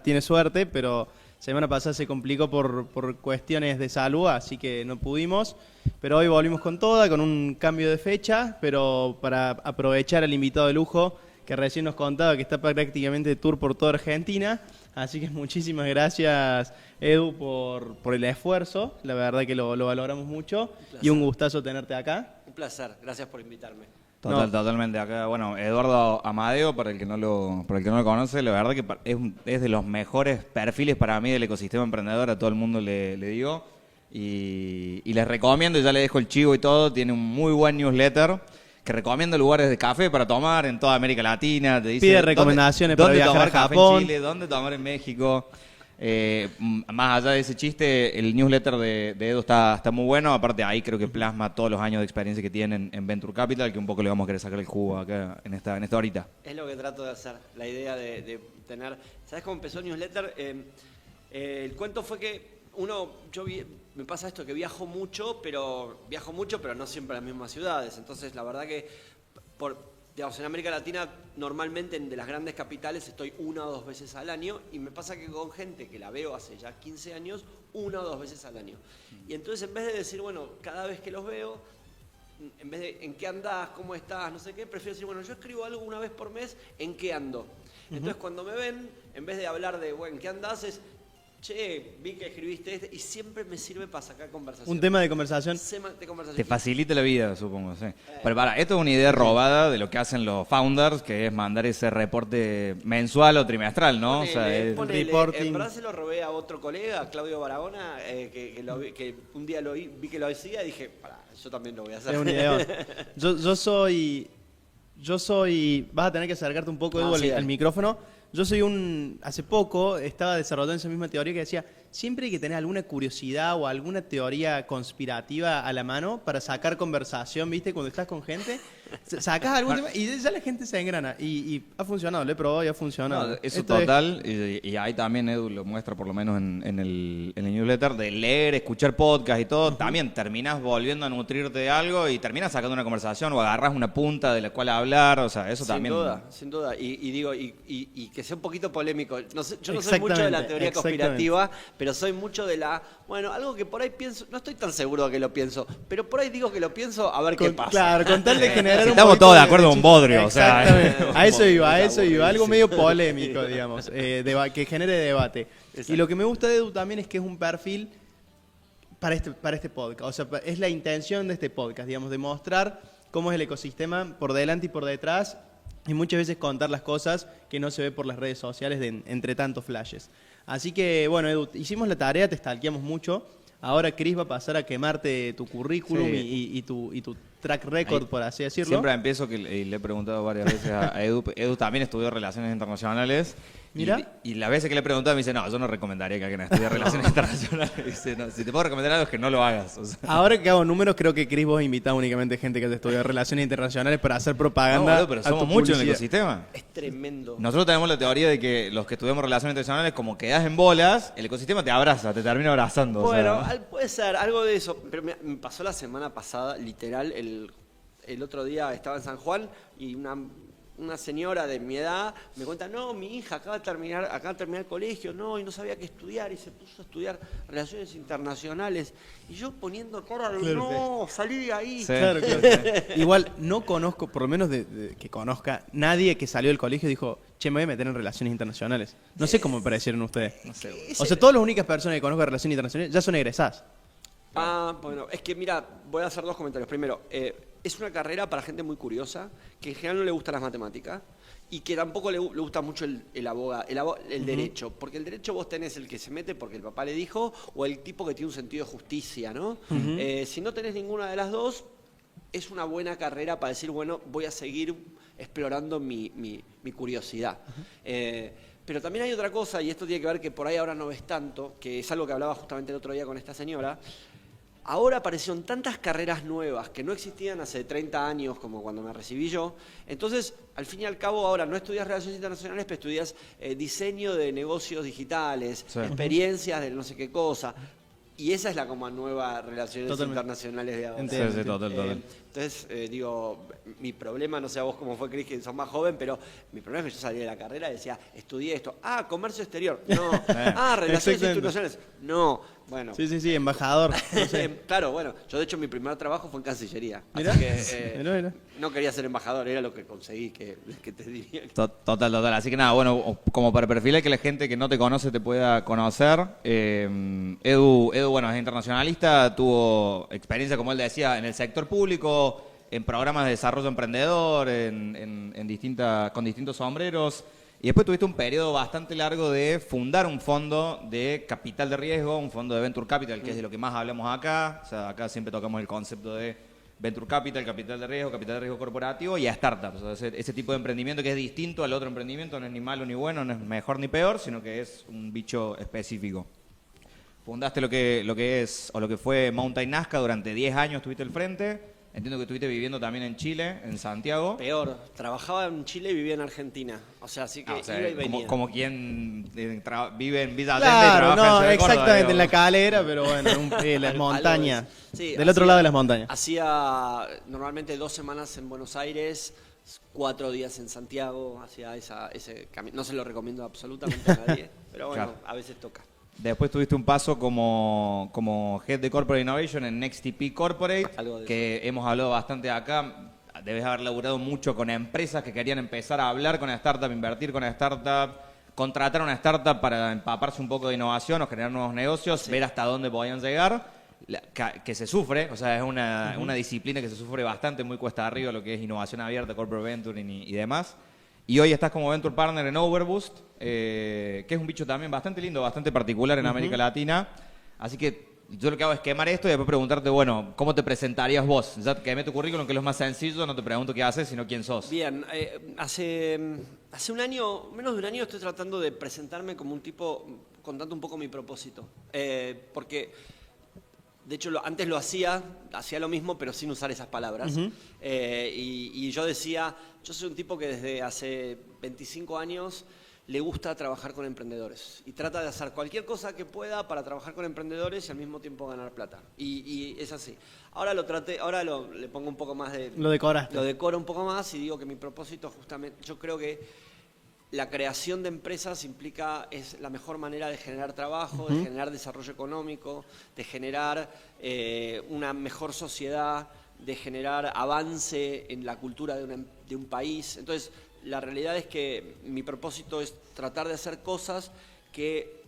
tiene suerte, pero semana pasada se complicó por cuestiones de salud, así que no pudimos. Pero hoy volvimos con toda, con un cambio de fecha, pero para aprovechar al invitado de lujo que recién nos contaba que está prácticamente de tour por toda Argentina. Así que muchísimas gracias, Edu, por el esfuerzo. La verdad que lo valoramos mucho y un gustazo tenerte acá. Un placer, gracias por invitarme. Totalmente. Acá, bueno, Eduardo Amadeo, para el que no lo conoce, la verdad que es de los mejores perfiles para mí del ecosistema emprendedor, a todo el mundo le digo. Y les recomiendo, ya le dejo el chivo y todo, tiene un muy buen newsletter que recomienda lugares de café para tomar en toda América Latina. Te dice pide recomendaciones para viajar tomar a café Japón. en Chile, dónde tomar en México. Más allá de ese chiste, el newsletter de Edu está muy bueno. Aparte, ahí creo que plasma todos los años de experiencia que tienen en Venture Capital, que un poco le vamos a querer sacar el jugo acá en esta horita. Es lo que trato de hacer, la idea de tener... ¿Sabes cómo empezó el newsletter? El cuento fue que me pasa esto, que viajo mucho, pero no siempre a las mismas ciudades. Entonces, la verdad que digamos, en América Latina, normalmente de las grandes capitales estoy 1 o 2 veces al año, y me pasa que con gente que la veo hace ya 15 años, 1 o 2 veces al año. Y entonces, en vez de decir, bueno, cada vez que los veo, en vez de ¿en qué andás? ¿Cómo estás? No sé qué, prefiero decir, bueno, yo escribo algo una vez por mes, ¿en qué ando? Entonces, cuando me ven, en vez de hablar de, bueno, ¿en qué andás? Es, che, vi que escribiste y siempre me sirve para sacar conversación. Un tema de conversación. Te facilita la vida, supongo, sí. Pero esto es una idea robada de lo que hacen los founders, que es mandar ese reporte mensual o trimestral, ¿no? Ponele, reporting. en verdad se lo robé a otro colega, Claudio Barahona, que un día vi que lo hacía y dije, pará, yo también lo voy a hacer. Es un ideón. Yo soy... Vas a tener que acercarte un poco, Edu, al micrófono. Yo soy hace poco estaba desarrollando esa misma teoría que decía, siempre hay que tener alguna curiosidad o alguna teoría conspirativa a la mano para sacar conversación, ¿viste? Cuando estás con gente, sacas algún tema y ya la gente se engrana. Y ha funcionado, lo he probado y ha funcionado. No, eso total, y ahí también Edu lo muestra por lo menos en el newsletter, de leer, escuchar podcast y todo, también terminás volviendo a nutrirte de algo y terminás sacando una conversación o agarrás una punta de la cual hablar, o sea, eso también. Sin duda. Y digo, y que sea un poquito polémico. No sé, yo no soy mucho de la teoría conspirativa, pero soy mucho de algo que por ahí pienso, no estoy tan seguro de que lo pienso, pero por ahí digo que lo pienso, a ver qué pasa. Claro, con tal de generar estamos todos de acuerdo con Bodrio, o sea. A eso iba, algo medio polémico, digamos, que genere debate. Exacto. Y lo que me gusta de Edu también es que es un perfil para este podcast, o sea, es la intención de este podcast, digamos, de mostrar cómo es el ecosistema por delante y por detrás, y muchas veces contar las cosas que no se ve por las redes sociales entre tantos flashes. Así que, bueno, Edu, hicimos la tarea, te stalkeamos mucho. Ahora Chris va a pasar a quemarte tu currículum y tu track record, por así decirlo. Siempre empiezo, y le he preguntado varias veces a Edu. Edu también estudió Relaciones Internacionales. Mira. Y las veces que le he preguntado me dice, no, yo no recomendaría que alguien estudie Relaciones Internacionales. Dice, no, si te puedo recomendar algo es que no lo hagas. O sea. Ahora que hago números, creo que Chris vos invitás únicamente gente que haya estudiado Relaciones Internacionales para hacer propaganda. No, pero somos muchos en el ecosistema. Es tremendo. Nosotros tenemos la teoría de que los que estudiamos Relaciones Internacionales, como quedás en bolas, el ecosistema te abraza, te termina abrazando. Bueno, o sea. Puede ser algo de eso. Pero me pasó la semana pasada, literal, el otro día estaba en San Juan y una señora de mi edad me cuenta, no, mi hija acaba de terminar el colegio, y no sabía qué estudiar, y se puso a estudiar Relaciones Internacionales, y yo poniendo cara de, no, salí de ahí. Sí. Claro. Igual no conozco, por lo menos de que conozca, nadie que salió del colegio dijo, che, me voy a meter en Relaciones Internacionales. No sé cómo me parecieron ustedes. No sé. O sea, todas las únicas personas que conozco de Relaciones Internacionales ya son egresadas. Bueno, es que mira, voy a hacer 2 comentarios. Primero, es una carrera para gente muy curiosa, que en general no le gustan las matemáticas y que tampoco le gusta mucho el derecho, porque el derecho vos tenés el que se mete porque el papá le dijo o el tipo que tiene un sentido de justicia, ¿no? Si no tenés ninguna de las dos, es una buena carrera para decir, bueno, voy a seguir explorando mi curiosidad. Pero también hay otra cosa, y esto tiene que ver que por ahí ahora no ves tanto, que es algo que hablaba justamente el otro día con esta señora. Ahora aparecieron tantas carreras nuevas que no existían hace 30 años, como cuando me recibí yo. Entonces, al fin y al cabo, ahora no estudias Relaciones Internacionales, pero estudias diseño de negocios digitales, experiencias de no sé qué cosa. Y esa es la como nueva Relaciones Internacionales de ahora. Sí, total. Entonces, digo, mi problema, no sé a vos cómo fue, Cris, que sos más joven, pero mi problema es que yo salí de la carrera y decía, estudié esto. Ah, comercio exterior. No. Relaciones internacionales. No. Bueno. Sí, embajador. No sé. Claro, bueno, yo de hecho mi primer trabajo fue en Cancillería. Mirá, Así que mirá. no quería ser embajador, era lo que conseguí, que te diría. Total. Así que nada, bueno, como para perfilar que la gente que no te conoce te pueda conocer, Edu, bueno, es internacionalista, tuvo experiencia, como él decía, en el sector público, en programas de desarrollo emprendedor, con distintos sombreros. Y después tuviste un periodo bastante largo de fundar un fondo de capital de riesgo, un fondo de Venture Capital, que es de lo que más hablamos acá. O sea, acá siempre tocamos el concepto de Venture Capital capital de riesgo corporativo y a startups. O sea, ese tipo de emprendimiento que es distinto al otro emprendimiento, no es ni malo ni bueno, no es mejor ni peor, sino que es un bicho específico. Fundaste lo que es, o lo que fue Mountain Nazca, durante 10 años estuviste al frente. Entiendo que estuviste viviendo también en Chile, en Santiago. Peor, trabajaba en Chile y vivía en Argentina. O sea, así que iba y venía. Como quien vive en Villa Allende Claro, y trabaja en Ciudad de Córdoba, exactamente, en la calera, pero bueno, en las montañas. Sí, del otro lado de las montañas. Hacía normalmente 2 semanas en Buenos Aires, 4 días en Santiago, hacía ese camino. No se lo recomiendo absolutamente a nadie, pero bueno, Claro. A veces toca. Después tuviste un paso como Head de Corporate Innovation en NextTP Corporate, que hemos hablado bastante acá. Debes haber laburado mucho con empresas que querían empezar a hablar con startup, invertir con startup, contratar una startup para empaparse un poco de innovación o generar nuevos negocios, ver hasta dónde podían llegar. Que se sufre, o sea, es una disciplina que se sufre bastante, muy cuesta arriba, lo que es innovación abierta, corporate venturing y demás. Y hoy estás como Venture Partner en Overboost, que es un bicho también bastante lindo, bastante particular en América Latina. Así que yo lo que hago es quemar esto y después preguntarte, bueno, ¿cómo te presentarías vos? Ya quemé tu currículum, que es lo más sencillo, no te pregunto qué haces, sino quién sos. Bien, hace un año, menos de un año, estoy tratando de presentarme como un tipo, contando un poco mi propósito. Porque, de hecho, antes lo hacía lo mismo, pero sin usar esas palabras. Y yo decía, yo soy un tipo que desde hace 25 años le gusta trabajar con emprendedores y trata de hacer cualquier cosa que pueda para trabajar con emprendedores y al mismo tiempo ganar plata. Y es así. Ahora le pongo un poco más de... Lo decoraste. Lo decoro un poco más y digo que mi propósito justamente, yo creo que la creación de empresas es la mejor manera de generar trabajo, de generar desarrollo económico, de generar una mejor sociedad, de generar avance en la cultura de un país. Entonces, la realidad es que mi propósito es tratar de hacer cosas que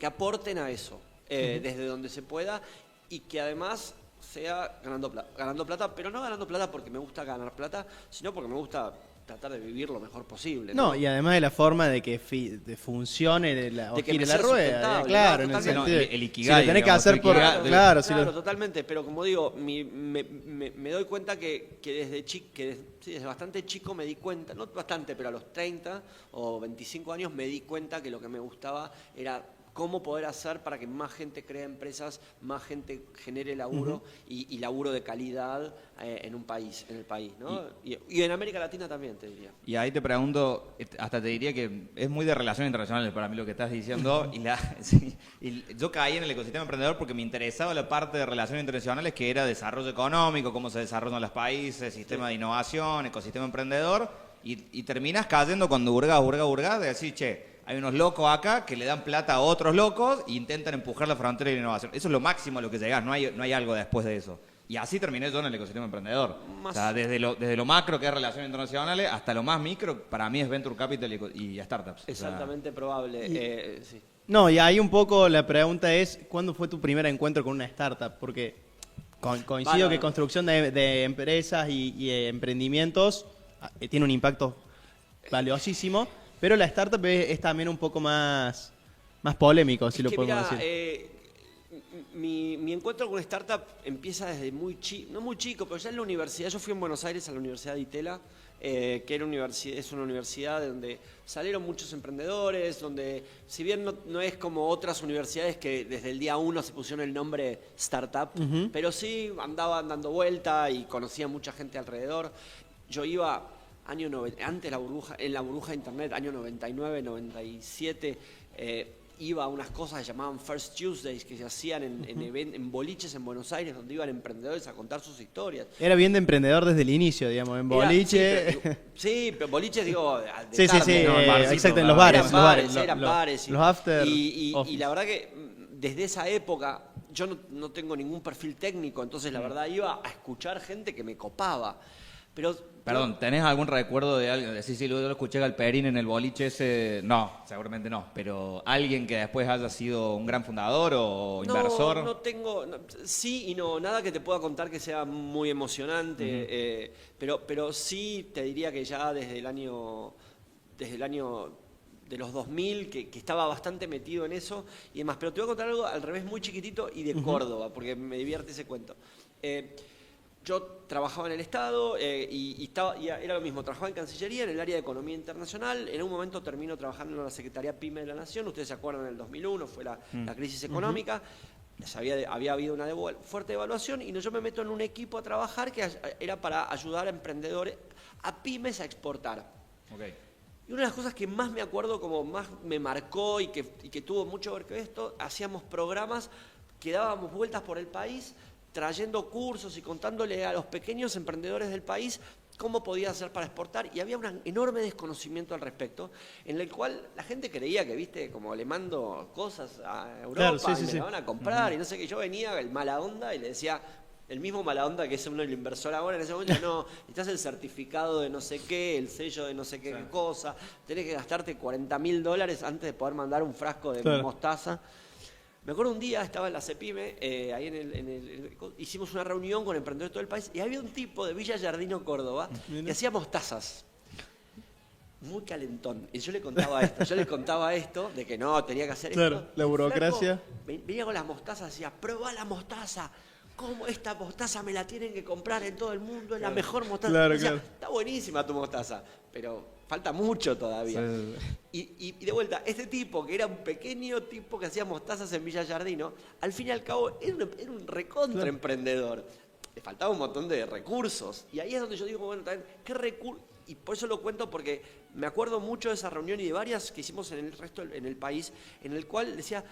aporten a eso, desde donde se pueda, y que además sea ganando plata, pero no ganando plata porque me gusta ganar plata, sino porque me gusta tratar de vivir lo mejor posible. No, y además de la forma de que funcione de que gire me la sea rueda, sustentable, claro, ¿no? en el Totalmente. sentido El si ikigai, lo tenés que digamos, hacer el por... ikigai. Claro, Totalmente, pero como digo, me doy cuenta que desde bastante chico me di cuenta, no bastante, pero a los 30 o 25 años me di cuenta que lo que me gustaba era cómo poder hacer para que más gente cree empresas, más gente genere laburo y laburo de calidad en el país, ¿no? Y en América Latina también, te diría. Y ahí te pregunto, hasta te diría que es muy de relaciones internacionales para mí lo que estás diciendo. Y yo caí en el ecosistema emprendedor porque me interesaba la parte de relaciones internacionales, que era desarrollo económico, cómo se desarrollan los países, sistema de innovación, ecosistema emprendedor. Y terminás cayendo cuando hurgás, de decir, che, hay unos locos acá que le dan plata a otros locos e intentan empujar la frontera de la innovación. Eso es lo máximo a lo que llegás, no hay algo después de eso. Y así terminé yo en el ecosistema emprendedor. O sea, desde lo macro, que es relaciones internacionales, hasta lo más micro, para mí es Venture Capital y startups. Es altamente probable. Sí. No, y ahí un poco la pregunta es, ¿cuándo fue tu primer encuentro con una startup? Porque coincido que construcción de empresas y emprendimientos tiene un impacto valiosísimo, pero la startup es también un poco más polémico, si lo podemos decir. Mi encuentro con una startup empieza desde no muy chico, pero ya en la universidad. Yo fui en Buenos Aires a la Universidad de Itela, que es una universidad donde salieron muchos emprendedores, donde si bien no es como otras universidades que desde el día 1 se pusieron el nombre startup, pero sí andaban dando vuelta y conocía mucha gente alrededor. Yo iba antes en la burbuja de internet, año 99, 97, iba a unas cosas que llamaban First Tuesdays, que se hacían en boliches en Buenos Aires, donde iban emprendedores a contar sus historias. Era bien de emprendedor desde el inicio, digamos, en boliche. Sí, pero boliches, digo, de Sí, carne, ¿no? exacto, en los bares. Eran bares. Los after. Y la verdad que desde esa época yo no tengo ningún perfil técnico, entonces la verdad iba a escuchar gente que me copaba. Pero, Perdón, ¿tenés algún recuerdo de alguien? Sí, yo lo escuché Galperín en el boliche ese. No, seguramente no. Pero alguien que después haya sido un gran fundador o inversor. No tengo. Sí y no. Nada que te pueda contar que sea muy emocionante. Pero sí te diría que ya desde el año de los 2000, que estaba bastante metido en eso y demás. Pero te voy a contar algo al revés muy chiquitito y de Córdoba, porque me divierte ese cuento. Yo trabajaba en el Estado y era lo mismo, trabajaba en Cancillería, en el área de Economía Internacional. En un momento termino trabajando en la Secretaría PYME de la Nación. Ustedes se acuerdan, en el 2001 fue la crisis económica. Había habido una fuerte devaluación y yo me meto en un equipo a trabajar que era para ayudar a emprendedores, a pymes a exportar. Okay. Y una de las cosas que más me acuerdo, como más me marcó y que tuvo mucho que ver con esto, hacíamos programas que dábamos vueltas por el país trayendo cursos y contándole a los pequeños emprendedores del país cómo podía hacer para exportar, y había un enorme desconocimiento al respecto, en el cual la gente creía que, viste, como le mando cosas a Europa, claro, y me la van a comprar, y no sé qué. Yo venía el mala onda y le decía, el mismo mala onda que es uno el inversor ahora, en ese momento, no, necesitas el certificado de no sé qué, el sello de no sé qué cosa, tenés que gastarte $40.000 antes de poder mandar un frasco de mostaza. Me acuerdo un día, estaba en la CEPIME, ahí hicimos una reunión con emprendedores de todo el país, y había un tipo de Villa Yardino, Córdoba, que hacía mostazas. Muy calentón. Y yo le contaba esto, de que no, tenía que hacer esto. La burocracia. Flaco, venía con las mostazas, decía, probá la mostaza. ¿Cómo esta mostaza me la tienen que comprar en todo el mundo? Es la mejor mostaza. Decía, está buenísima tu mostaza, pero falta mucho todavía. Sí. Y de vuelta, este tipo, que era un pequeño tipo que hacía mostazas en Villa Yardino, al fin y al cabo era un recontra emprendedor. Le faltaba un montón de recursos. Y ahí es donde yo digo, bueno, también, ¿qué recursos? Y por eso lo cuento, porque me acuerdo mucho de esa reunión y de varias que hicimos en el resto en el país, en el cual decía,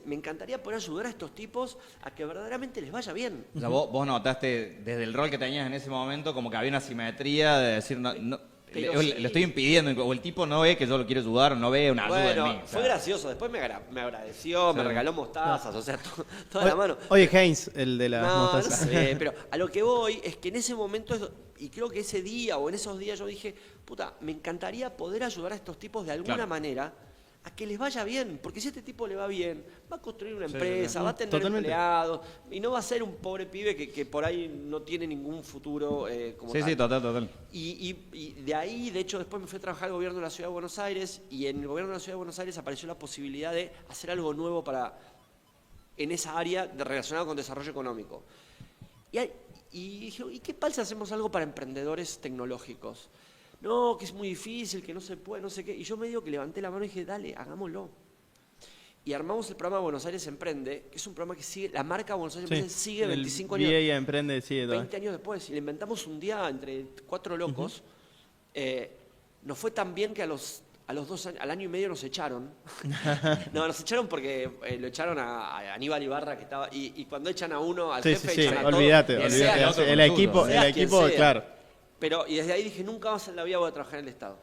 me encantaría poder ayudar a estos tipos a que verdaderamente les vaya bien. O sea, vos notaste desde el rol que tenías en ese momento como que había una simetría de decir, lo estoy impidiendo, o el tipo no ve que yo lo quiero ayudar, o no ve una ayuda en mí. Fue gracioso, después me agradeció, me regaló mostazas, o sea, toda la mano. Oye, Heinz, el de las mostazas. No sé, pero a lo que voy es que en ese momento, y creo que ese día o en esos días yo dije, puta, me encantaría poder ayudar a estos tipos de alguna manera a que les vaya bien, porque si a este tipo le va bien, va a construir una empresa, va a tener empleados, y no va a ser un pobre pibe que por ahí no tiene ningún futuro como tal. Sí, total. Y de ahí, de hecho, después me fui a trabajar al gobierno de la Ciudad de Buenos Aires, y en el gobierno de la Ciudad de Buenos Aires apareció la posibilidad de hacer algo nuevo en esa área relacionado con desarrollo económico. Y dije, ¿y qué pasa si hacemos algo para emprendedores tecnológicos? No, que es muy difícil, que no se puede, no sé qué. Y yo medio que levanté la mano y dije, dale, hagámoslo. Y armamos el programa Buenos Aires Emprende, que es un programa que sigue, la marca Buenos Aires Emprende sigue 25 años. VA Emprende sigue 20 años después. Y le inventamos un día entre 4 locos. Nos fue tan bien que a los 2 años, al año y medio nos echaron. No, nos echaron porque lo echaron a Aníbal Ibarra, que estaba. Y cuando echan a uno, al jefe, echan a olvídate. El equipo, claro. Y desde ahí dije, nunca más en la vida voy a trabajar en el Estado.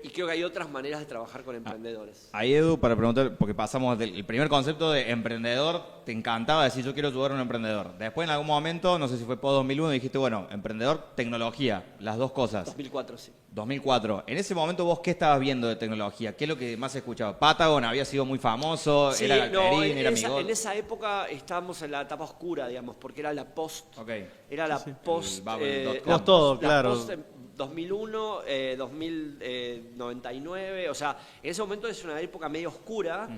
Y creo que hay otras maneras de trabajar con emprendedores. Ahí, Edu, para preguntar, porque pasamos del primer concepto de emprendedor, te encantaba decir, yo quiero ayudar a un emprendedor. Después, en algún momento, no sé si fue post 2001, dijiste, bueno, emprendedor, tecnología, las dos cosas. 2004, sí. 2004. En ese momento, ¿vos qué estabas viendo de tecnología? ¿Qué es lo que más escuchaba? Patagon había sido muy famoso, sí, era Galperín, era Migol. En esa época estábamos en la etapa oscura, digamos, porque era la post. Okay. Era la post. Post todo, claro. Post 2001, 2099, o sea, en ese momento es una época medio oscura.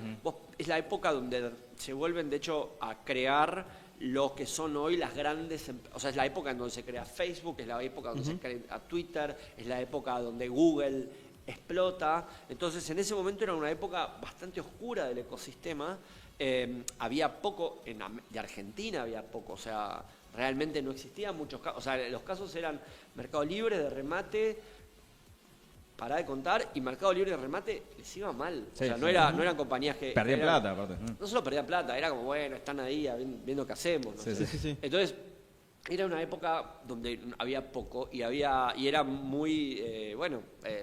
Es la época donde se vuelven, de hecho, a crear lo que son hoy las grandes, o sea, es la época en donde se crea Facebook, es la época donde se crea Twitter, es la época donde Google explota. Entonces, en ese momento era una época bastante oscura del ecosistema. Había poco, de Argentina había poco, o sea, realmente no existían muchos casos. O sea, los casos eran Mercado Libre, de remate, pará de contar, y Mercado Libre de remate les iba mal. Sí, o sea, sí. no eran compañías que... Perdían eran- plata, aparte. No solo perdían plata, era como, bueno, están ahí viendo qué hacemos. ¿no? Sí, Sí, sí, sí. Entonces, era una época donde había poco y era muy,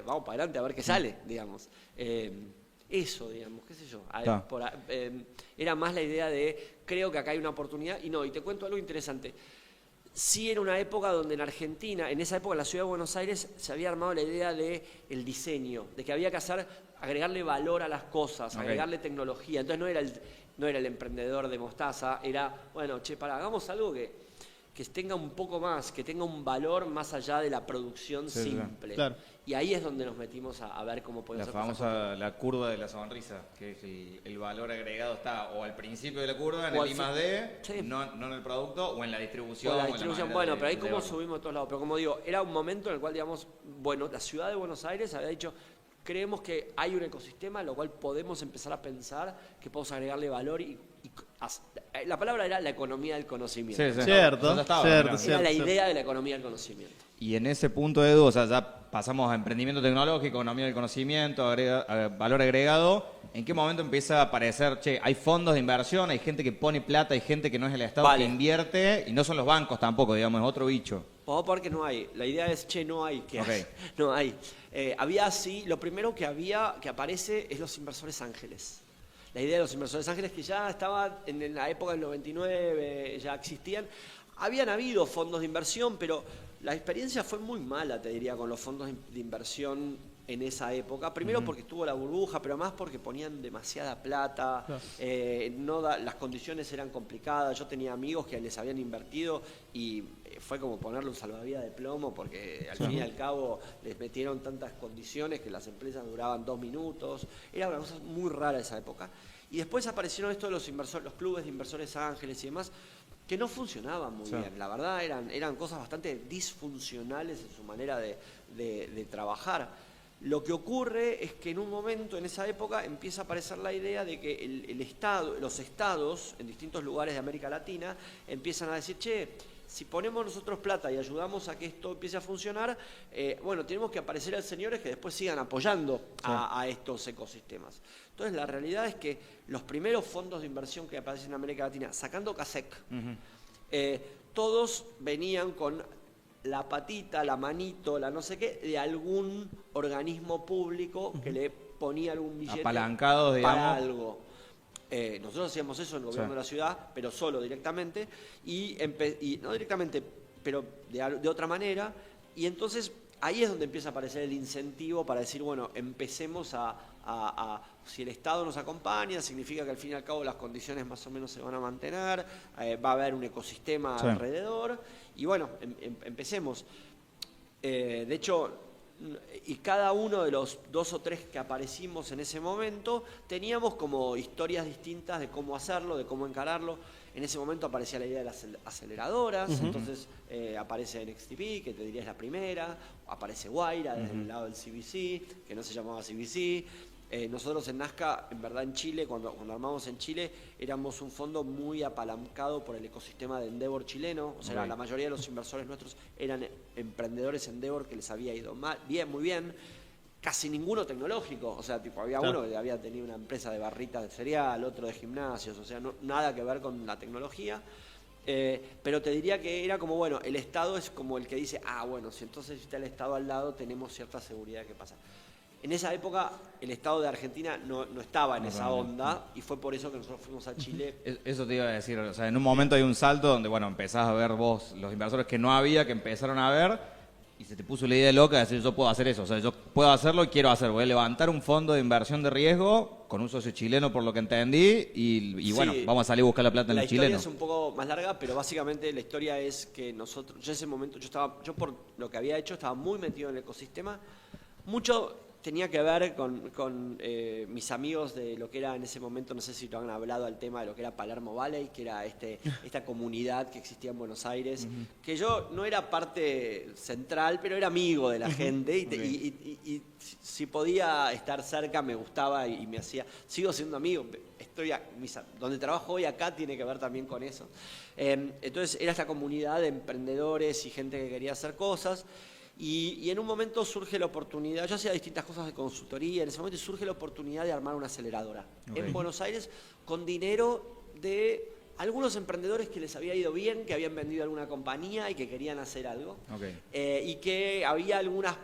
vamos para adelante a ver qué sale, digamos. Eso, digamos, qué sé yo. Está. Era más la idea de, creo que acá hay una oportunidad, y te cuento algo interesante. Sí era una época donde en Argentina, en esa época en la ciudad de Buenos Aires, se había armado la idea de el diseño, de que había que agregarle valor a las cosas, Ok. agregarle tecnología. Entonces no era el emprendedor de mostaza, era, bueno, hagamos algo que tenga un poco más, que tenga un valor más allá de la producción Sí, sí. simple. Claro. Y ahí es donde nos metimos a ver cómo La podemos hacer cosas. famosa la curva de la sonrisa, que es el valor agregado está o al principio de la curva, en O el al I+D, sí. no en el producto, o en la distribución. Con la o en distribución, manera bueno, de- pero ahí de cómo llevarlo. subimos a todos lados. Pero como digo, era un momento en el cual, digamos, bueno, la ciudad de Buenos Aires había dicho, creemos que hay un ecosistema, lo cual podemos empezar a pensar que podemos agregarle valor la palabra era la economía del conocimiento. Sí, sí. Cierto, Ya estaba, cierto, mirá. cierto. Era la idea de la economía del conocimiento. Y en ese punto, Edu, o sea, ya pasamos a emprendimiento tecnológico, economía del conocimiento, valor agregado. ¿En qué momento empieza a aparecer, hay fondos de inversión, hay gente que pone plata, hay gente que no es el Estado Vale. que invierte, y no son los bancos tampoco, digamos, es otro bicho? Vamos a ver que no hay. La idea es, no hay. Ok. No hay. Había sí, lo primero que aparece es los inversores ángeles. La idea de los inversores ángeles que ya estaban en la época del 99, ya existían. Habían habido fondos de inversión, pero la experiencia fue muy mala, te diría, con los fondos de inversión en esa época. Primero porque estuvo la burbuja, pero más porque ponían demasiada plata, las condiciones eran complicadas. Yo tenía amigos que les habían invertido y fue como ponerle un salvavidas de plomo, porque al fin y al cabo les metieron tantas condiciones que las empresas duraban 2 minutos. Era una cosa muy rara esa época. Y después aparecieron estos de los clubes de inversores ángeles y demás, que no funcionaban muy bien. La verdad eran cosas bastante disfuncionales en su manera de trabajar. Lo que ocurre es que en un momento, en esa época, empieza a aparecer la idea de que los estados en distintos lugares de América Latina empiezan a decir, si ponemos nosotros plata y ayudamos a que esto empiece a funcionar, tenemos que aparecer señores que después sigan apoyando a estos ecosistemas. Entonces, la realidad es que los primeros fondos de inversión que aparecen en América Latina, sacando CASEC, todos venían con la patita, la manito, la no sé qué, de algún organismo público que le ponía algún billete Apalancados, digamos. para algo. Nosotros hacíamos eso en el gobierno de la ciudad, pero solo directamente, y no directamente, pero de otra manera, y entonces ahí es donde empieza a aparecer el incentivo para decir, bueno, empecemos si el Estado nos acompaña, significa que al fin y al cabo las condiciones más o menos se van a mantener, va a haber un ecosistema alrededor, y bueno, empecemos. De hecho, y cada uno de los 2 o 3 que aparecimos en ese momento teníamos como historias distintas de cómo hacerlo, de cómo encararlo. En ese momento aparecía la idea de las aceleradoras, entonces aparece NXTP, que te diría es la primera, aparece Guaira desde el lado del CBC, que no se llamaba CBC. Nosotros en Nazca, en verdad en Chile, cuando armamos en Chile, éramos un fondo muy apalancado por el ecosistema de Endeavor chileno, o sea, la mayoría de los inversores nuestros eran emprendedores Endeavor que les había ido muy bien, casi ninguno tecnológico, o sea, había uno que había tenido una empresa de barritas de cereal, otro de gimnasios, o sea, nada que ver con la tecnología. Pero te diría que era como, bueno, el Estado es como el que dice, si entonces está el Estado al lado, tenemos cierta seguridad de qué pasa. En esa época el Estado de Argentina no estaba en esa onda y fue por eso que nosotros fuimos a Chile. Eso te iba a decir, o sea, en un momento hay un salto donde, empezás a ver vos los inversores que no había, que empezaron a ver, y se te puso la idea loca de decir, yo puedo hacer eso, o sea, yo puedo hacerlo y quiero hacerlo. Voy a levantar un fondo de inversión de riesgo con un socio chileno, por lo que entendí, y vamos a salir a buscar la plata en los chilenos. La historia es un poco más larga, pero básicamente la historia es que nosotros, yo en ese momento, yo por lo que había hecho, estaba muy metido en el ecosistema, mucho tenía que ver con mis amigos de lo que era en ese momento, no sé si lo han hablado al tema de lo que era Palermo Valley, que era esta comunidad que existía en Buenos Aires, que yo no era parte central, pero era amigo de la gente y si podía estar cerca me gustaba y me hacía, sigo siendo amigo, donde trabajo hoy acá tiene que ver también con eso. Entonces era esta comunidad de emprendedores y gente que quería hacer cosas. Y en un momento surge la oportunidad, yo hacía distintas cosas de consultoría, en ese momento surge la oportunidad de armar una aceleradora en Buenos Aires con dinero de algunos emprendedores que les había ido bien, que habían vendido alguna compañía y que querían hacer algo. Y que había algunas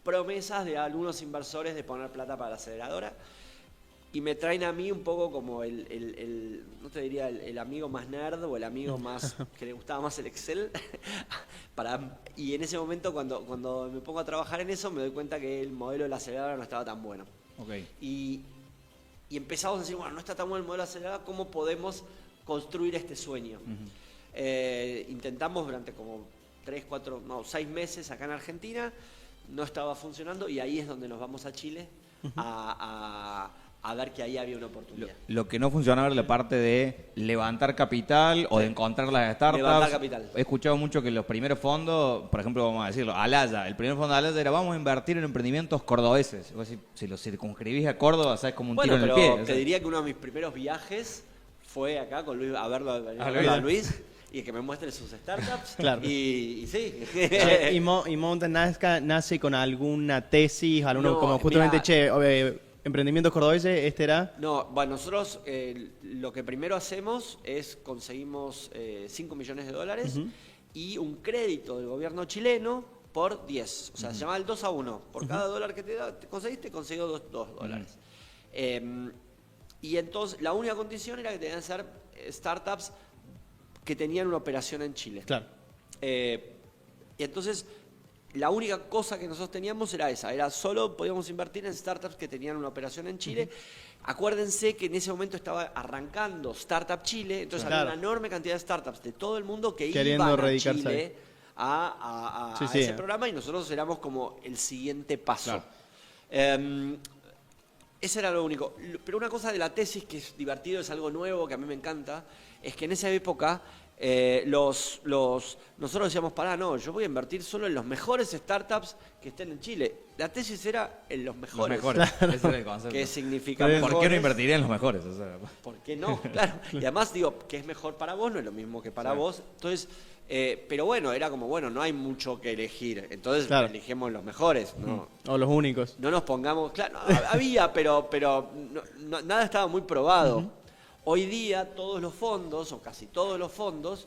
promesas de algunos inversores de poner plata para la aceleradora. Y me traen a mí un poco como no te diría el amigo más nerd o el amigo más que le gustaba más el Excel. Y en ese momento, cuando me pongo a trabajar en eso, me doy cuenta que el modelo de la aceleradora no estaba tan bueno. Y empezamos a decir, bueno, no está tan bueno el modelo de la aceleradora, ¿cómo podemos construir este sueño? Intentamos durante como 6 meses acá en Argentina, no estaba funcionando y ahí es donde nos vamos a Chile a ver que ahí había una oportunidad. Lo que no funcionaba era la parte de levantar capital o de encontrar las startups. Levantar capital. He escuchado mucho que los primeros fondos, por ejemplo, vamos a decirlo, Alaya, el primer fondo de Alaya era vamos a invertir en emprendimientos cordobeses. Si lo circunscribís a Córdoba, sabes como un tiro en el pie. Te diría que uno de mis primeros viajes fue acá con Luis, a verlo a Luis. Y que me muestre sus startups. Claro. Y sí. ¿Y Mountain Nazca nace con alguna tesis? Como justamente, emprendimientos cordobeses, este era... No, bueno, nosotros lo que primero hacemos es conseguimos $5 millones y un crédito del gobierno chileno por 10. O sea, se llama el 2-1. Por cada dólar que te conseguiste, consiguió $2. Y entonces, la única condición era que tenían que ser startups que tenían una operación en Chile. Claro. Y entonces, la única cosa que nosotros teníamos era esa, era solo podíamos invertir en startups que tenían una operación en Chile. Acuérdense que en ese momento estaba arrancando Startup Chile, entonces había una enorme cantidad de startups de todo el mundo que iban a Chile a ese programa y nosotros éramos como el siguiente paso. Ese era lo único. Pero una cosa de la tesis que es divertido, es algo nuevo que a mí me encanta, es que en esa época nosotros decíamos, yo voy a invertir solo en los mejores startups que estén en Chile. La tesis era en los mejores. Ese era el concepto. ¿Qué significa ¿Por mejores? qué no invertiría en los mejores? O sea, ¿por qué no? Claro. Y además digo, que es mejor para vos no es lo mismo que para vos. Entonces, pero bueno, era como, no hay mucho que elegir. Entonces elegimos los mejores, ¿no? O los únicos. No nos pongamos, claro, había, pero nada estaba muy probado. Hoy día todos los fondos, o casi todos los fondos,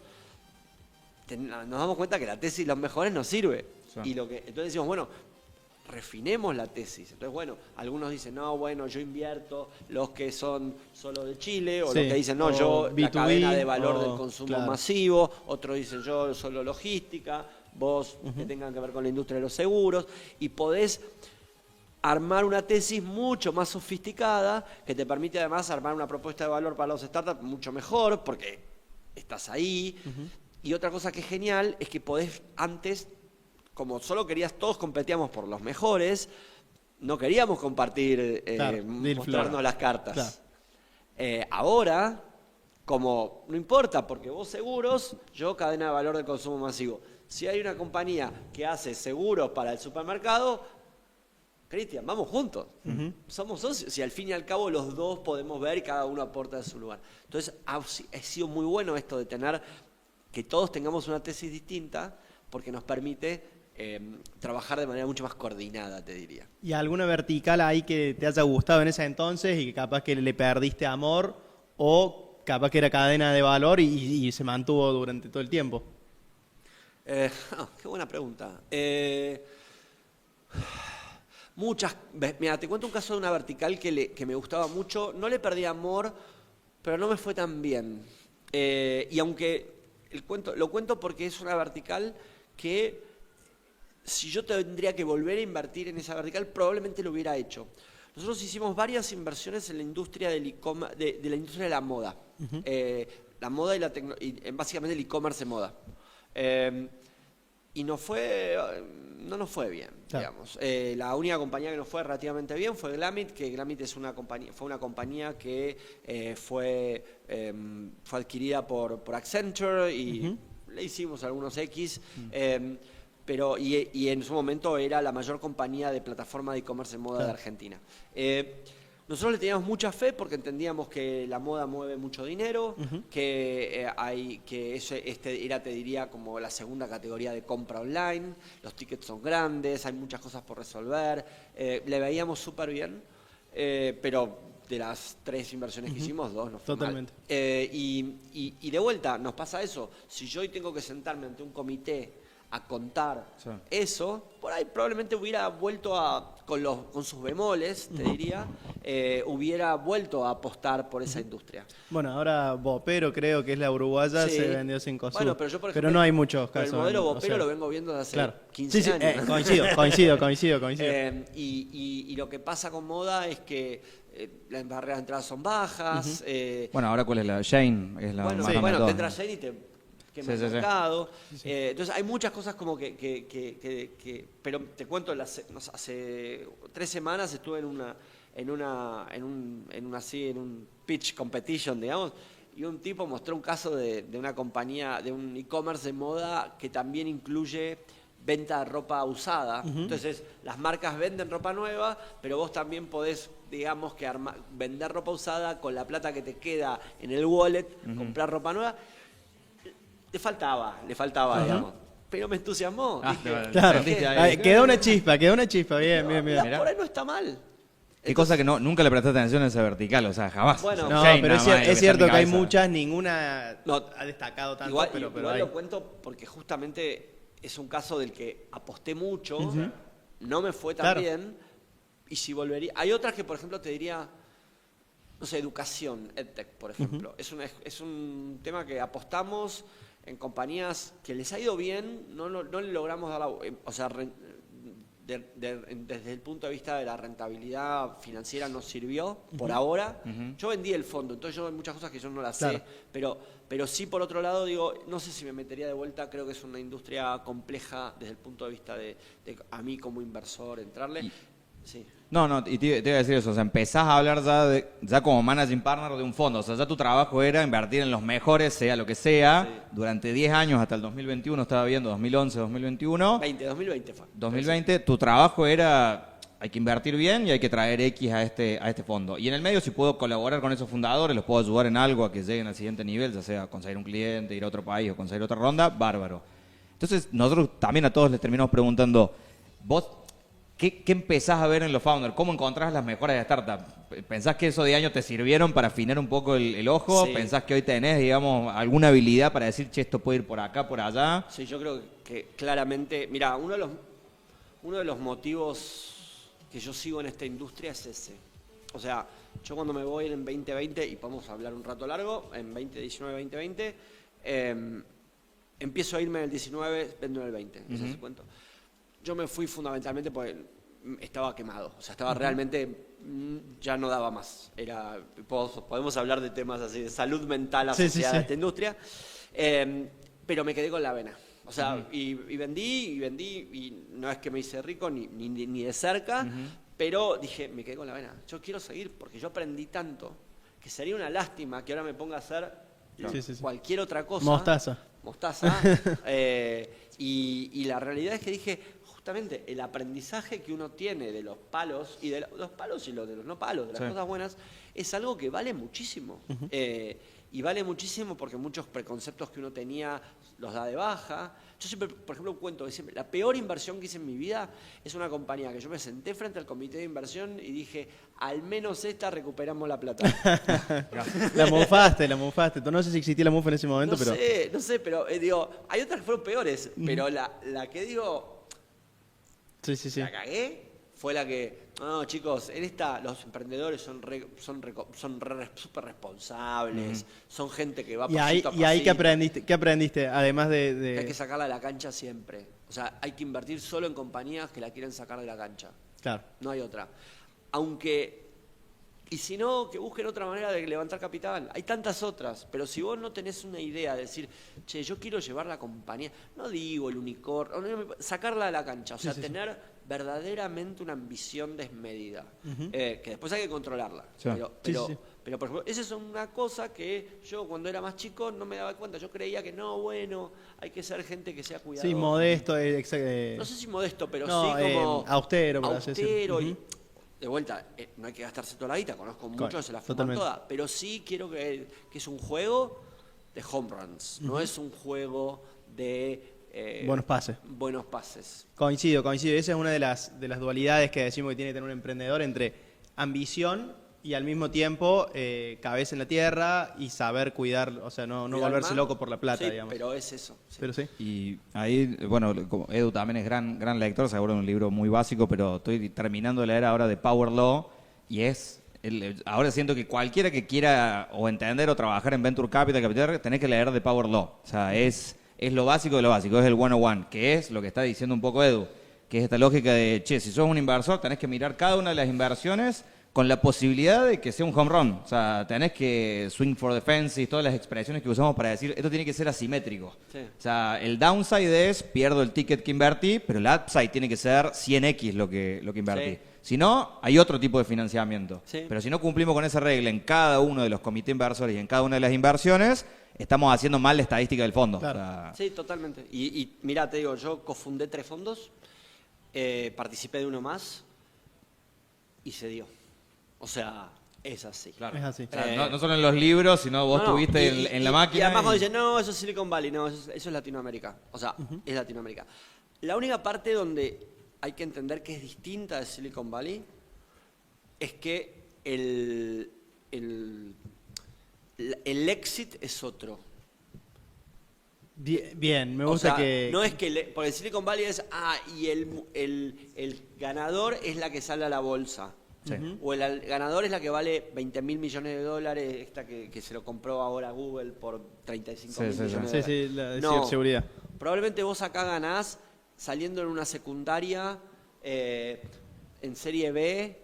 nos damos cuenta que la tesis los mejores no sirve. Y entonces decimos, refinemos la tesis. Entonces, algunos dicen, yo invierto los que son solo de Chile, o los que dicen, yo B2B, la cadena de valor del consumo masivo, otros dicen, yo solo logística, vos que tengan que ver con la industria de los seguros, y podés armar una tesis mucho más sofisticada que te permite además armar una propuesta de valor para los startups mucho mejor porque estás ahí. Y otra cosa que es genial es que podés antes, como solo todos competíamos por los mejores, no queríamos compartir, mostrarnos las cartas. Ahora, como no importa, porque vos seguros, yo cadena de valor del consumo masivo. Si hay una compañía que hace seguros para el supermercado, Cristian, vamos juntos. Somos socios y al fin y al cabo los dos podemos ver y cada uno aporta de su lugar. Entonces ha sido muy bueno esto de que todos tengamos una tesis distinta porque nos permite trabajar de manera mucho más coordinada, te diría. ¿Y alguna vertical ahí que te haya gustado en ese entonces y que capaz que le perdiste amor o capaz que era cadena de valor y se mantuvo durante todo el tiempo? Qué buena pregunta. Muchas. Mira, te cuento un caso de una vertical que me gustaba mucho. No le perdí amor, pero no me fue tan bien. Y aunque lo cuento porque es una vertical que si yo tendría que volver a invertir en esa vertical, probablemente lo hubiera hecho. Nosotros hicimos varias inversiones en la industria de la industria de la moda. La moda y básicamente el e-commerce de moda. Y no nos fue bien, digamos. La única compañía que nos fue relativamente bien fue Glamit, que Glamit fue una compañía que fue adquirida por Accenture y le hicimos algunos X, pero y en su momento era la mayor compañía de plataforma de e-commerce en moda de Argentina. Nosotros le teníamos mucha fe porque entendíamos que la moda mueve mucho dinero, que era, te diría, como la segunda categoría de compra online, los tickets son grandes, hay muchas cosas por resolver, le veíamos súper bien, pero de las 3 inversiones que hicimos, 2 nos fue Totalmente. mal. Y de vuelta, nos pasa eso, si yo hoy tengo que sentarme ante un comité a contar eso, por ahí probablemente hubiera vuelto con sus bemoles, te diría, hubiera vuelto a apostar por esa industria. Bueno, ahora Bopero creo que es la uruguaya, Sí. se vendió sin Cosú. Bueno, pero yo, por pero ejemplo, no hay muchos pero casos. el modelo o Bopero sea, lo vengo viendo desde hace claro. 15 Sí, años. coincido. Y lo que pasa con moda es que las barreras de entrada son bajas. Bueno, ahora ¿cuál es la? Shane es la Bueno, más grande de te todas. entras ahí y te quema Sí, el sí, sí. mercado. Entonces hay muchas cosas como pero te cuento, hace 3 semanas estuve en un pitch competition, digamos, y un tipo mostró un caso de una compañía, de un e-commerce de moda que también incluye venta de ropa usada. Entonces, las marcas venden ropa nueva, pero vos también podés, digamos, que vender ropa usada con la plata que te queda en el wallet, comprar ropa nueva. Le faltaba, digamos. Pero me entusiasmó. Claro, Sentiste ahí. quedó una chispa, bien. Mirá, por ahí no está mal. Qué cosa que nunca le presté atención a esa vertical, o sea, jamás. Bueno, O sea, No, Shane pero nada más, es cierto en que hay mi cabeza. muchas, ninguna No, ha destacado tanto, Igual, pero igual hay. lo cuento porque justamente es un caso del que aposté mucho, no me fue tan Claro. bien, y si volvería... Hay otras que, por ejemplo, te diría, no sé, educación, EdTech, por ejemplo. Es un tema que apostamos en compañías que les ha ido bien, no le logramos dar desde el punto de vista de la rentabilidad financiera nos sirvió por ahora. Yo vendí el fondo, entonces yo hay muchas cosas que yo no las Claro. sé, pero sí, por otro lado, digo, no sé si me metería de vuelta, creo que es una industria compleja desde el punto de vista de a mí como inversor entrarle. Sí. No, y te iba a decir eso, o sea, empezás a hablar ya como managing partner de un fondo, o sea, ya tu trabajo era invertir en los mejores, sea lo que sea, durante 10 años hasta el 2021, estaba viendo, 2011, 2021. 2020 fue. 2020, tu trabajo era, hay que invertir bien y hay que traer X a este fondo. Y en el medio, si puedo colaborar con esos fundadores, los puedo ayudar en algo a que lleguen al siguiente nivel, ya sea conseguir un cliente, ir a otro país o conseguir otra ronda, bárbaro. Entonces, nosotros también a todos les terminamos preguntando, vos, ¿qué empezás a ver en los founders? ¿Cómo encontrás las mejoras de startup? ¿Pensás que esos 10 años te sirvieron para afinar un poco el ojo? Sí. ¿Pensás que hoy tenés, digamos, alguna habilidad para decir, che, esto puede ir por acá, por allá? Sí, yo creo que claramente, mira, uno de los motivos que yo sigo en esta industria es ese. O sea, yo cuando me voy en 2020, y podemos hablar un rato largo, en 2019-2020, empiezo a irme en el 19, vendo en el 20, ese es el cuento. Yo me fui fundamentalmente porque estaba quemado, o sea, estaba realmente, ya no daba más. Podemos hablar de temas así, de salud mental asociada a esta industria, pero me quedé con la vena. O sea, y vendí, y no es que me hice rico ni de cerca, pero dije, me quedé con la vena. Yo quiero seguir porque yo aprendí tanto que sería una lástima que ahora me ponga a hacer cualquier otra cosa. Mostaza. Y la realidad es que dije, justamente, el aprendizaje que uno tiene de los palos, y de los palos y de los no palos, de las cosas buenas, es algo que vale muchísimo. Y vale muchísimo porque muchos preconceptos que uno tenía los da de baja. Yo siempre, por ejemplo, cuento que siempre, la peor inversión que hice en mi vida es una compañía que yo me senté frente al comité de inversión y dije, al menos esta recuperamos la plata. La mufaste. No sé si existía la mufa en ese momento, pero... No sé, pero digo, hay otras que fueron peores, pero la que digo, Sí. la cagué, fue la que, no, chicos, en esta los emprendedores son súper responsables, son gente que va ¿Y ahí pasito. qué aprendiste? Además Hay de... que sacarla de la cancha siempre. O sea, hay que invertir solo en compañías que la quieren sacar de la cancha. Claro. No hay otra. Y si no, que busquen otra manera de levantar capital. Hay tantas otras, pero si vos no tenés una idea de decir, che, yo quiero llevar la compañía, no digo el unicornio, sacarla de la cancha, o sea, tener verdaderamente una ambición desmedida, que después hay que controlarla. Sí. Pero, por ejemplo, esa es una cosa que yo cuando era más chico no me daba cuenta. Yo creía que no, bueno, hay que ser gente que sea cuidadosa. Sí, modesto. No sé si modesto, pero no, sí como austero, por así decirlo. y de vuelta, no hay que gastarse toda la guita, conozco muchos que se la fuman Totalmente. toda, pero sí quiero que es un juego de home runs, no es un juego de Buenos pases. buenos pases. Coincido. Esa es una de las dualidades que decimos que tiene que tener un emprendedor entre ambición y al mismo tiempo cabeza en la tierra y saber cuidar, o sea, no Cuidar volverse más. loco por la plata, Sí, digamos. pero es eso. Sí. Pero sí. Y ahí, bueno, como Edu también es gran lector, seguro un libro muy básico, pero estoy terminando de leer ahora de Power Law y ahora siento que cualquiera que quiera o entender o trabajar en Venture Capital, tenés que leer de Power Law. O sea, es lo básico de lo básico, es el 101, que es lo que está diciendo un poco Edu, que es esta lógica de, che, si sos un inversor, tenés que mirar cada una de las inversiones con la posibilidad de que sea un home run. O sea, tenés que swing for the fences, todas las expresiones que usamos para decir, esto tiene que ser asimétrico. Sí. O sea, el downside es, pierdo el ticket que invertí, pero el upside tiene que ser 100x lo que invertí. Sí. Si no, hay otro tipo de financiamiento. Sí. Pero si no cumplimos con esa regla en cada uno de los comités inversores y en cada una de las inversiones, estamos haciendo mal la estadística del fondo. Claro. O sea, Sí, totalmente. Y mira, te digo, yo cofundé 3 fondos, participé de uno más y se dio. O sea, es así. claro. Es así. O sea, no solo en los libros, sino vos No, no, estuviste y- en la y- máquina. Y además cuando y- dicen, no, eso es Silicon Valley, no, eso es Latinoamérica. O sea, es Latinoamérica. La única parte donde hay que entender que es distinta de Silicon Valley es que el exit es otro. Bien, me O gusta sea, que... no es que, porque el Silicon Valley es, y el ganador es la que sale a la bolsa. Sí. O el ganador es la que vale 20 mil millones de dólares, esta que se lo compró ahora Google por 35 mil Sí, sí, millones sí. de Sí, dólares. sí, la de No, ciberseguridad. probablemente vos acá ganás saliendo en una secundaria en serie B,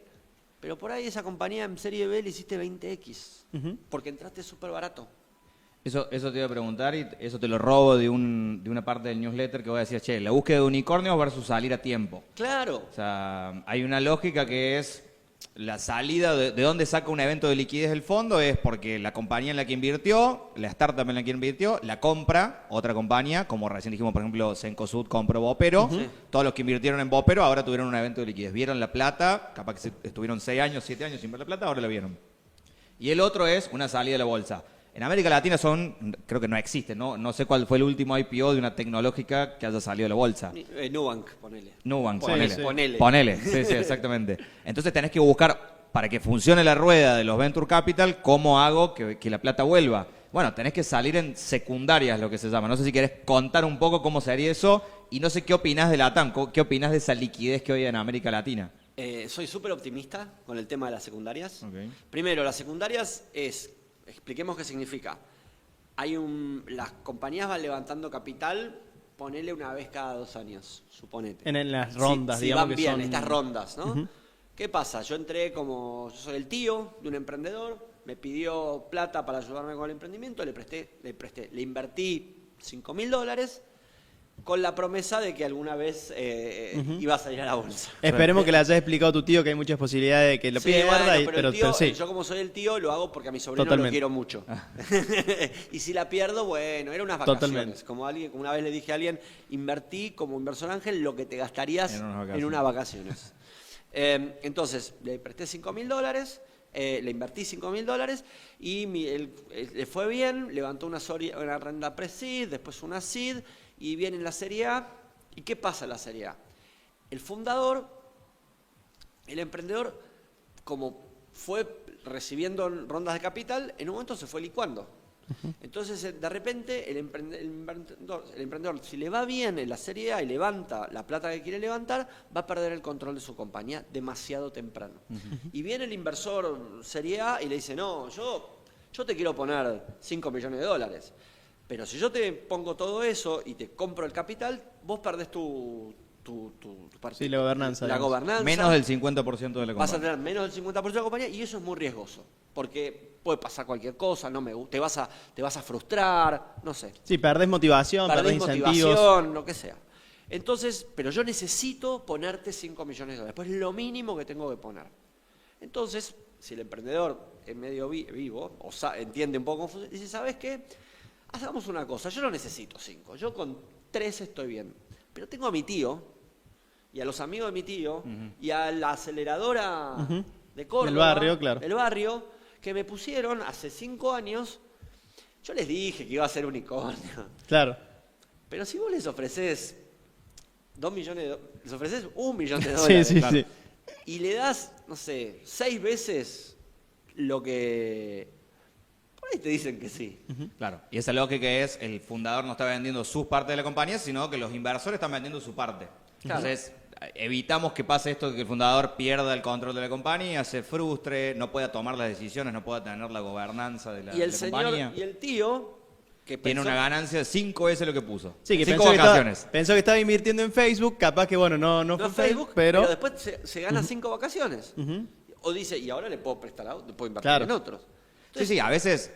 pero por ahí esa compañía en serie B le hiciste 20x, porque entraste súper barato. Eso te iba a preguntar y eso te lo robo de una parte del newsletter que vos decías, che, la búsqueda de unicornios versus salir a tiempo. Claro. O sea, hay una lógica que es la salida de dónde saca un evento de liquidez el fondo es porque la compañía en la que invirtió, la startup en la que invirtió, la compra otra compañía, como recién dijimos, por ejemplo, Cencosud compró Bopero. Sí. Todos los que invirtieron en Bopero ahora tuvieron un evento de liquidez. Vieron la plata, capaz que estuvieron 6 años, 7 años sin ver la plata, ahora la vieron. Y el otro es una salida de la bolsa. En América Latina creo que no existe, no sé cuál fue el último IPO de una tecnológica que haya salido de la bolsa. Nubank, ponele. Nubank, Sí, ponele. sí. Ponele. Sí, exactamente. Entonces tenés que buscar, para que funcione la rueda de los Venture Capital, cómo hago que la plata vuelva. Bueno, tenés que salir en secundarias, lo que se llama. No sé si querés contar un poco cómo sería eso y no sé qué opinás de Latam, qué opinás de esa liquidez que hoy hay en América Latina. Soy súper optimista con el tema de las secundarias. Ok. Primero, las secundarias expliquemos qué significa. Las compañías van levantando capital, ponele una vez cada 2 años, suponete. En las rondas, si digamos van que bien, son... estas rondas, ¿no? ¿Qué pasa? Yo soy el tío de un emprendedor, me pidió plata para ayudarme con el emprendimiento, le invertí $5.000 con la promesa de que alguna vez iba a salir a la bolsa. Esperemos que le hayas explicado a tu tío que hay muchas posibilidades de que lo Sí, pierda, bueno, pero el tío, pero sí. yo como soy el tío lo hago porque a mi sobrino lo Totalmente. quiero mucho. Y si la pierdo, bueno, eran unas vacaciones. Totalmente. Como una vez le dije a alguien, invertí como inversor ángel lo que te gastarías en unas vacaciones. Entonces, le presté $5.000, le invertí $5.000 y le fue bien, levantó una ronda pre-seed, después una seed y viene en la Serie A. ¿Y qué pasa en la Serie A? El fundador, el emprendedor, como fue recibiendo rondas de capital, en un momento se fue licuando. Entonces, de repente, el emprendedor, si le va bien en la Serie A y levanta la plata que quiere levantar, va a perder el control de su compañía demasiado temprano. Y viene el inversor Serie A y le dice, no, yo te quiero poner $5 millones. Pero si yo te pongo todo eso y te compro el capital, vos perdés tu parte. Sí, la gobernanza, La digamos. gobernanza. Menos del 50% de la Vas a compañía. tener menos del 50% de la compañía y eso es muy riesgoso. Porque puede pasar cualquier cosa, no me gusta, te vas a frustrar, no sé. Sí, perdés motivación, perdés Perdés incentivos. motivación, lo que sea. Entonces, pero yo necesito ponerte $5 millones. Pues lo mínimo que tengo que poner. Entonces, si el emprendedor es medio vivo, o entiende un poco, dice, ¿sabes qué? Hagamos una cosa, yo no necesito 5, yo con 3 estoy bien. Pero tengo a mi tío, y a los amigos de mi tío y a la aceleradora de Córdoba, Del barrio, claro. del barrio, que me pusieron hace 5 años. Yo les dije que iba a ser unicornio. Claro. Pero si vos les ofreces 2 millones les ofreces $1 millón de Sí, dólares. sí, claro, sí. y le das, no sé, 6 veces lo que... Por ahí te dicen que sí. Claro. Y esa lógica es, el fundador no está vendiendo su parte de la compañía, sino que los inversores están vendiendo su parte. Claro. Entonces, evitamos que pase esto de que el fundador pierda el control de la compañía, se frustre, no pueda tomar las decisiones, no pueda tener la gobernanza de la, Y el de la señor, compañía. y el tío, que Tiene pensó- una ganancia de 5 veces lo que puso. Sí, que 5 pensó vacaciones. que estaba invirtiendo en Facebook, capaz que, bueno, no no fue es Facebook, pero... después se gana 5 vacaciones. O dice, y ahora le puedo prestar a otro, puedo invertir Claro. en otros. Sí, a veces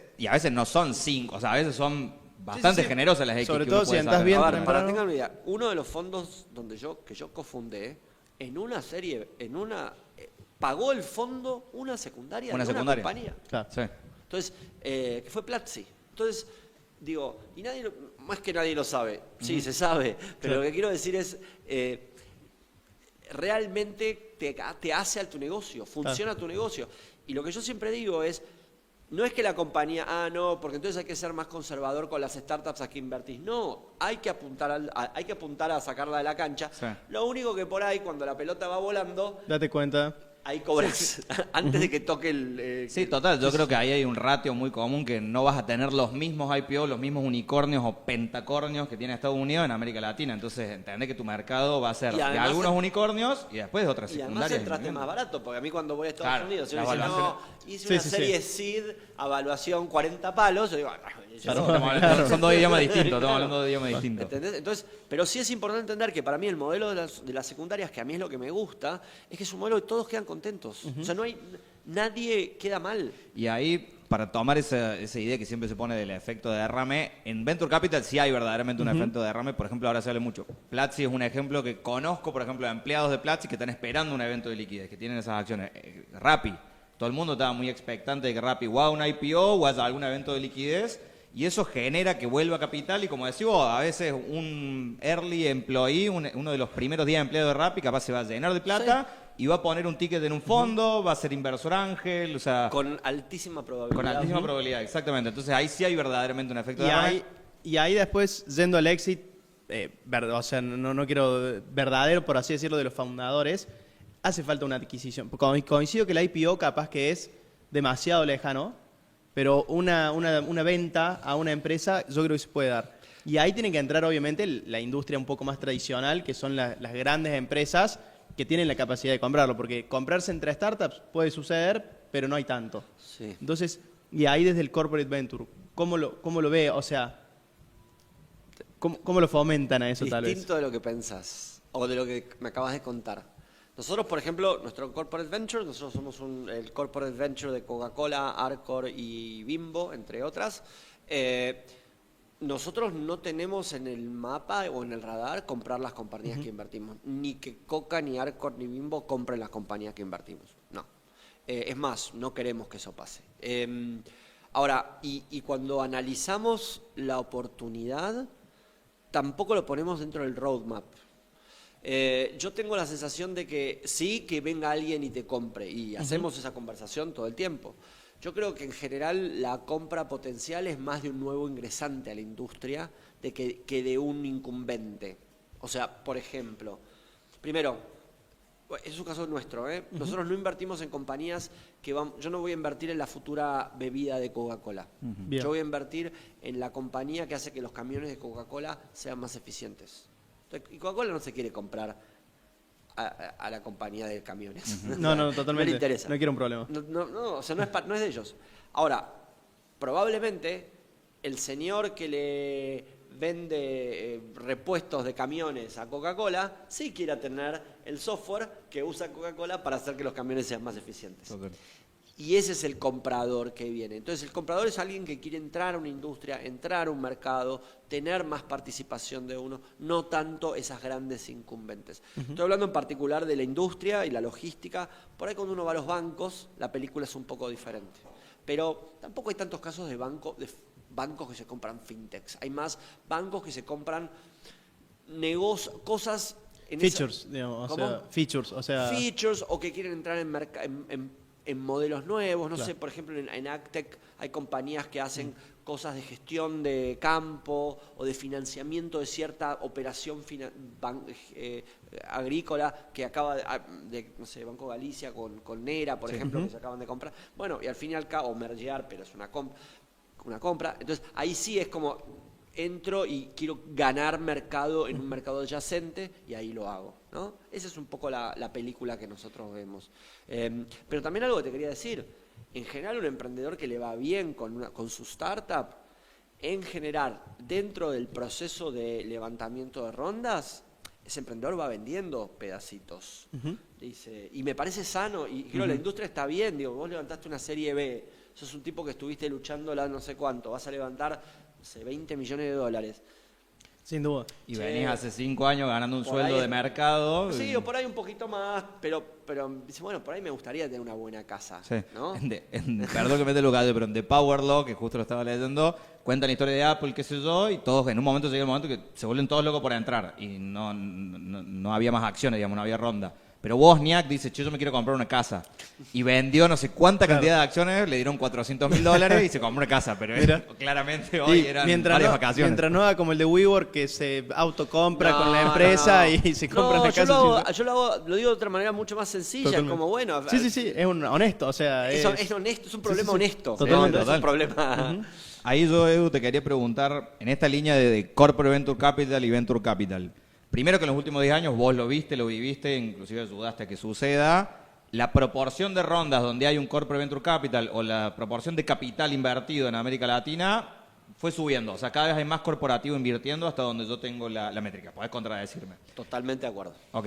no son 5, o sea, a veces son bastante sí. generosas las X Sobre que todo uno puede si andás sacar. bien A ver, temprano. para que tengan una idea, uno de los fondos que yo cofundé, en una serie, pagó el fondo una secundaria Una de secundaria. una compañía. Claro. Sí. Entonces, que fue Platzi. Entonces, digo, y nadie, más que nadie lo sabe. Sí, se sabe, pero Claro. lo que quiero decir es, realmente te hace a tu negocio, funciona tu negocio. Y lo que yo siempre digo es, no es que la compañía, no, porque entonces hay que ser más conservador con las startups a que invertís. No, hay que apuntar a sacarla de la cancha. Sí. Lo único que por ahí, cuando la pelota va volando, Date cuenta. ahí cobras antes de que toque el... Sí, total, yo creo que ahí hay un ratio muy común que no vas a tener los mismos IPO, los mismos unicornios o pentacornios que tiene Estados Unidos en América Latina. Entonces, entendés que tu mercado va a ser Y de además algunos unicornios y después de otras Y además secundarias. entraste más barato, porque a mí cuando voy a Estados Claro, Unidos, y la uno dice, evaluación- no, hice Sí, una sí, serie seed, evaluación 40 palos, yo digo, Claro. Son dos idiomas distintos, estamos hablando de idiomas distintos. ¿entendés? Entonces, pero sí es importante entender que para mí el modelo de las secundarias, que a mí es lo que me gusta, es que es un modelo que todos quedan contentos. O sea, nadie queda mal. Y ahí, para tomar esa idea que siempre se pone del efecto de derrame, en Venture Capital sí hay verdaderamente un efecto de derrame. Por ejemplo, ahora se habla mucho. Platzi es un ejemplo que conozco, por ejemplo, de empleados de Platzi que están esperando un evento de liquidez, que tienen esas acciones. Rappi. Todo el mundo estaba muy expectante de que Rappi o haga un IPO o haya algún evento de liquidez. Y eso genera que vuelva capital y, como decís vos, a veces un early employee, uno de los primeros días de empleo de Rappi, capaz se va a llenar de plata y va a poner un ticket en un fondo, va a ser inversor ángel, o sea, Con altísima probabilidad. con altísima probabilidad, exactamente. Entonces ahí sí hay verdaderamente un efecto Y de ahí, y ahí después, yendo al exit, o sea, no quiero verdadero, por así decirlo, de los fundadores, hace falta una adquisición. Coincido que la IPO capaz que es demasiado lejano, pero una venta a una empresa yo creo que se puede dar. Y ahí tiene que entrar, obviamente, la industria un poco más tradicional, que son las grandes empresas que tienen la capacidad de comprarlo, porque comprarse entre startups puede suceder, pero no hay tanto. Sí. Entonces, y ahí desde el corporate venture, ¿cómo lo ve? O sea, ¿cómo lo fomentan a eso tal vez? Distinto de lo que pensás, o de lo que me acabas de contar. Nosotros, por ejemplo, nuestro corporate venture, nosotros somos el corporate venture de Coca-Cola, Arcor y Bimbo, entre otras. Nosotros no tenemos en el mapa o en el radar comprar las compañías que invertimos. Ni que Coca, ni Arcor, ni Bimbo compren las compañías que invertimos. No. Es más, no queremos que eso pase. Ahora, y cuando analizamos la oportunidad, tampoco lo ponemos dentro del roadmap. Yo tengo la sensación de que sí, que venga alguien y te compre, y hacemos esa conversación todo el tiempo. Yo creo que en general la compra potencial es más de un nuevo ingresante a la industria que de un incumbente. O sea, por ejemplo, primero, es un caso nuestro, nosotros no invertimos en compañías yo no voy a invertir en la futura bebida de Coca-Cola. Bien. Yo voy a invertir en la compañía que hace que los camiones de Coca-Cola sean más eficientes. Y Coca-Cola no se quiere comprar a la compañía de camiones. No, totalmente. No le interesa. No quiero un problema. No, o sea, no es de ellos. Ahora, probablemente el señor que le vende repuestos de camiones a Coca-Cola sí quiera tener el software que usa Coca-Cola para hacer que los camiones sean más eficientes. Total. Y ese es el comprador que viene. Entonces, el comprador es alguien que quiere entrar a una industria, entrar a un mercado, tener más participación de uno, no tanto esas grandes incumbentes. Estoy hablando en particular de la industria y la logística. Por ahí cuando uno va a los bancos, la película es un poco diferente. Pero tampoco hay tantos casos de bancos que se compran fintechs. Hay más bancos que se compran cosas Features, digamos, o ¿Cómo? sea, features, o sea... Features o que quieren entrar en modelos nuevos. No Claro. sé, por ejemplo, en Agtech hay compañías que hacen cosas de gestión de campo o de financiamiento de cierta operación agrícola que acaba de, no sé, Banco Galicia con Nera, por ejemplo, que se acaban de comprar. Bueno, y al fin y al cabo, o mergear, pero es una compra. Entonces, ahí sí es como entro y quiero ganar mercado en un mercado adyacente y ahí lo hago, ¿no? Esa es un poco la película que nosotros vemos. Pero también algo que te quería decir, en general un emprendedor que le va bien con su startup, en general, dentro del proceso de levantamiento de rondas, ese emprendedor va vendiendo pedacitos. Dice, y me parece sano, y creo que la industria está bien, digo, vos levantaste una serie B, sos un tipo que estuviste luchando no sé cuánto, vas a levantar, no sé, 20 millones de dólares. Sin duda. Y Sí. venís hace 5 años ganando un Por sueldo ahí- de mercado. Sí, o por ahí un poquito más, pero dice, bueno, por ahí me gustaría tener una buena casa, Sí. ¿no? Perdón que mete lo gallo, pero en The Power Law, que justo lo estaba leyendo, cuentan la historia de Apple, qué sé yo, y todos en un momento llega el momento que se vuelven todos locos por entrar y no había más acciones, digamos, no había ronda. Pero Wozniak dice, che, yo me quiero comprar una casa. Y vendió no sé cuánta cantidad de acciones, le dieron $400.000 y se compró una casa. Pero Mira. claramente hoy Y eran mientras varias no, vacaciones. mientras no haga como el de WeWork, que se autocompra No, con la empresa no. y se compra No, una yo casa. lo digo de otra manera mucho más sencilla, Totalmente. es como, bueno, Sí, es un honesto, o sea... es honesto, es un problema sí. honesto, Totalmente. no es un problema... Ahí yo, Edu, te quería preguntar, en esta línea de Corporate Venture Capital y Venture Capital, primero que en los últimos 10 años vos lo viste, lo viviste, inclusive ayudaste a que suceda, la proporción de rondas donde hay un Corporate Venture Capital o la proporción de capital invertido en América Latina fue subiendo. O sea, cada vez hay más corporativo invirtiendo hasta donde yo tengo la métrica. Podés contradecirme. Totalmente de acuerdo. Ok.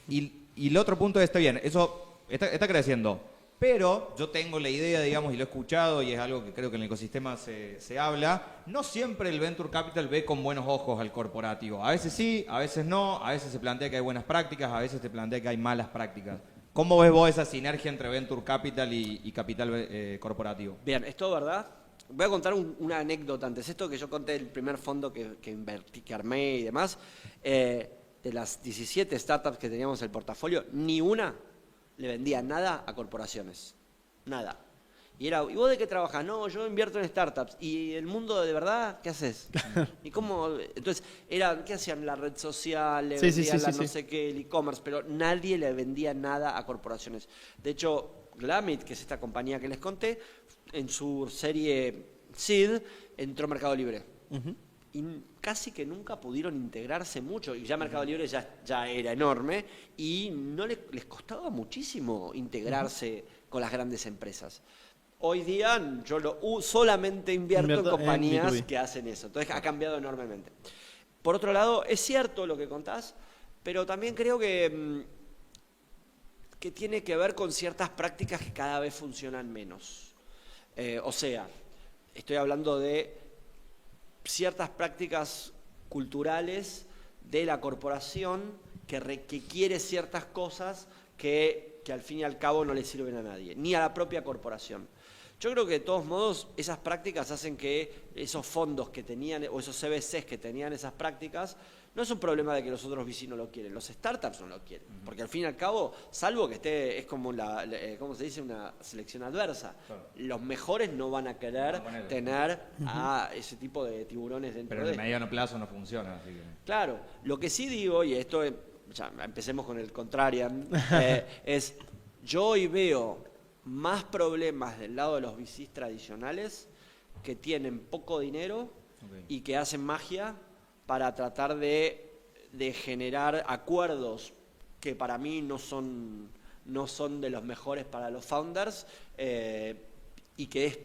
Y el otro punto está bien, eso está creciendo. Pero yo tengo la idea, digamos, y lo he escuchado, y es algo que creo que en el ecosistema se habla, no siempre el Venture Capital ve con buenos ojos al corporativo. A veces sí, a veces no, a veces se plantea que hay buenas prácticas, a veces te plantea que hay malas prácticas. ¿Cómo ves vos esa sinergia entre Venture Capital y capital corporativo? Bien, ¿es todo verdad? Voy a contar una anécdota antes. Esto que yo conté del primer fondo que invertí, que armé y demás, de las 17 startups que teníamos en el portafolio, ni una le vendía nada a corporaciones. Nada. Y vos de qué trabajas? No, yo invierto en startups. ¿Y el mundo de verdad? ¿Qué haces? ¿Y cómo? Entonces, ¿qué hacían? La red social, le vendían no sé qué, el e-commerce, pero nadie le vendía nada a corporaciones. De hecho, Glamit, que es esta compañía que les conté, en su serie Seed, entró Mercado Libre. Y casi que nunca pudieron integrarse mucho, y ya Mercado Libre ya era enorme, y no les costaba muchísimo integrarse con las grandes empresas. Hoy día yo solamente invierto en compañías que hacen eso, entonces ha cambiado enormemente. Por otro lado, es cierto lo que contás, pero también creo que tiene que ver con ciertas prácticas que cada vez funcionan menos. O sea, estoy hablando de ciertas prácticas culturales de la corporación que quiere ciertas cosas que al fin y al cabo no le sirven a nadie, ni a la propia corporación. Yo creo que de todos modos esas prácticas hacen que esos fondos que tenían, o esos CVCs que tenían esas prácticas, no es un problema de que los otros VC no lo quieren, los startups no lo quieren, porque al fin y al cabo, salvo que es como ¿cómo se dice? Una selección adversa. Claro. Los mejores no van a querer tener a ese tipo de tiburones dentro de... Pero en el mediano plazo no funciona. Así que... Claro, lo que sí digo, y esto, ya empecemos con el contrarian, es yo hoy veo más problemas del lado de los VCs tradicionales que tienen poco dinero y que hacen magia para tratar de generar acuerdos que para mí no son de los mejores para los founders y que es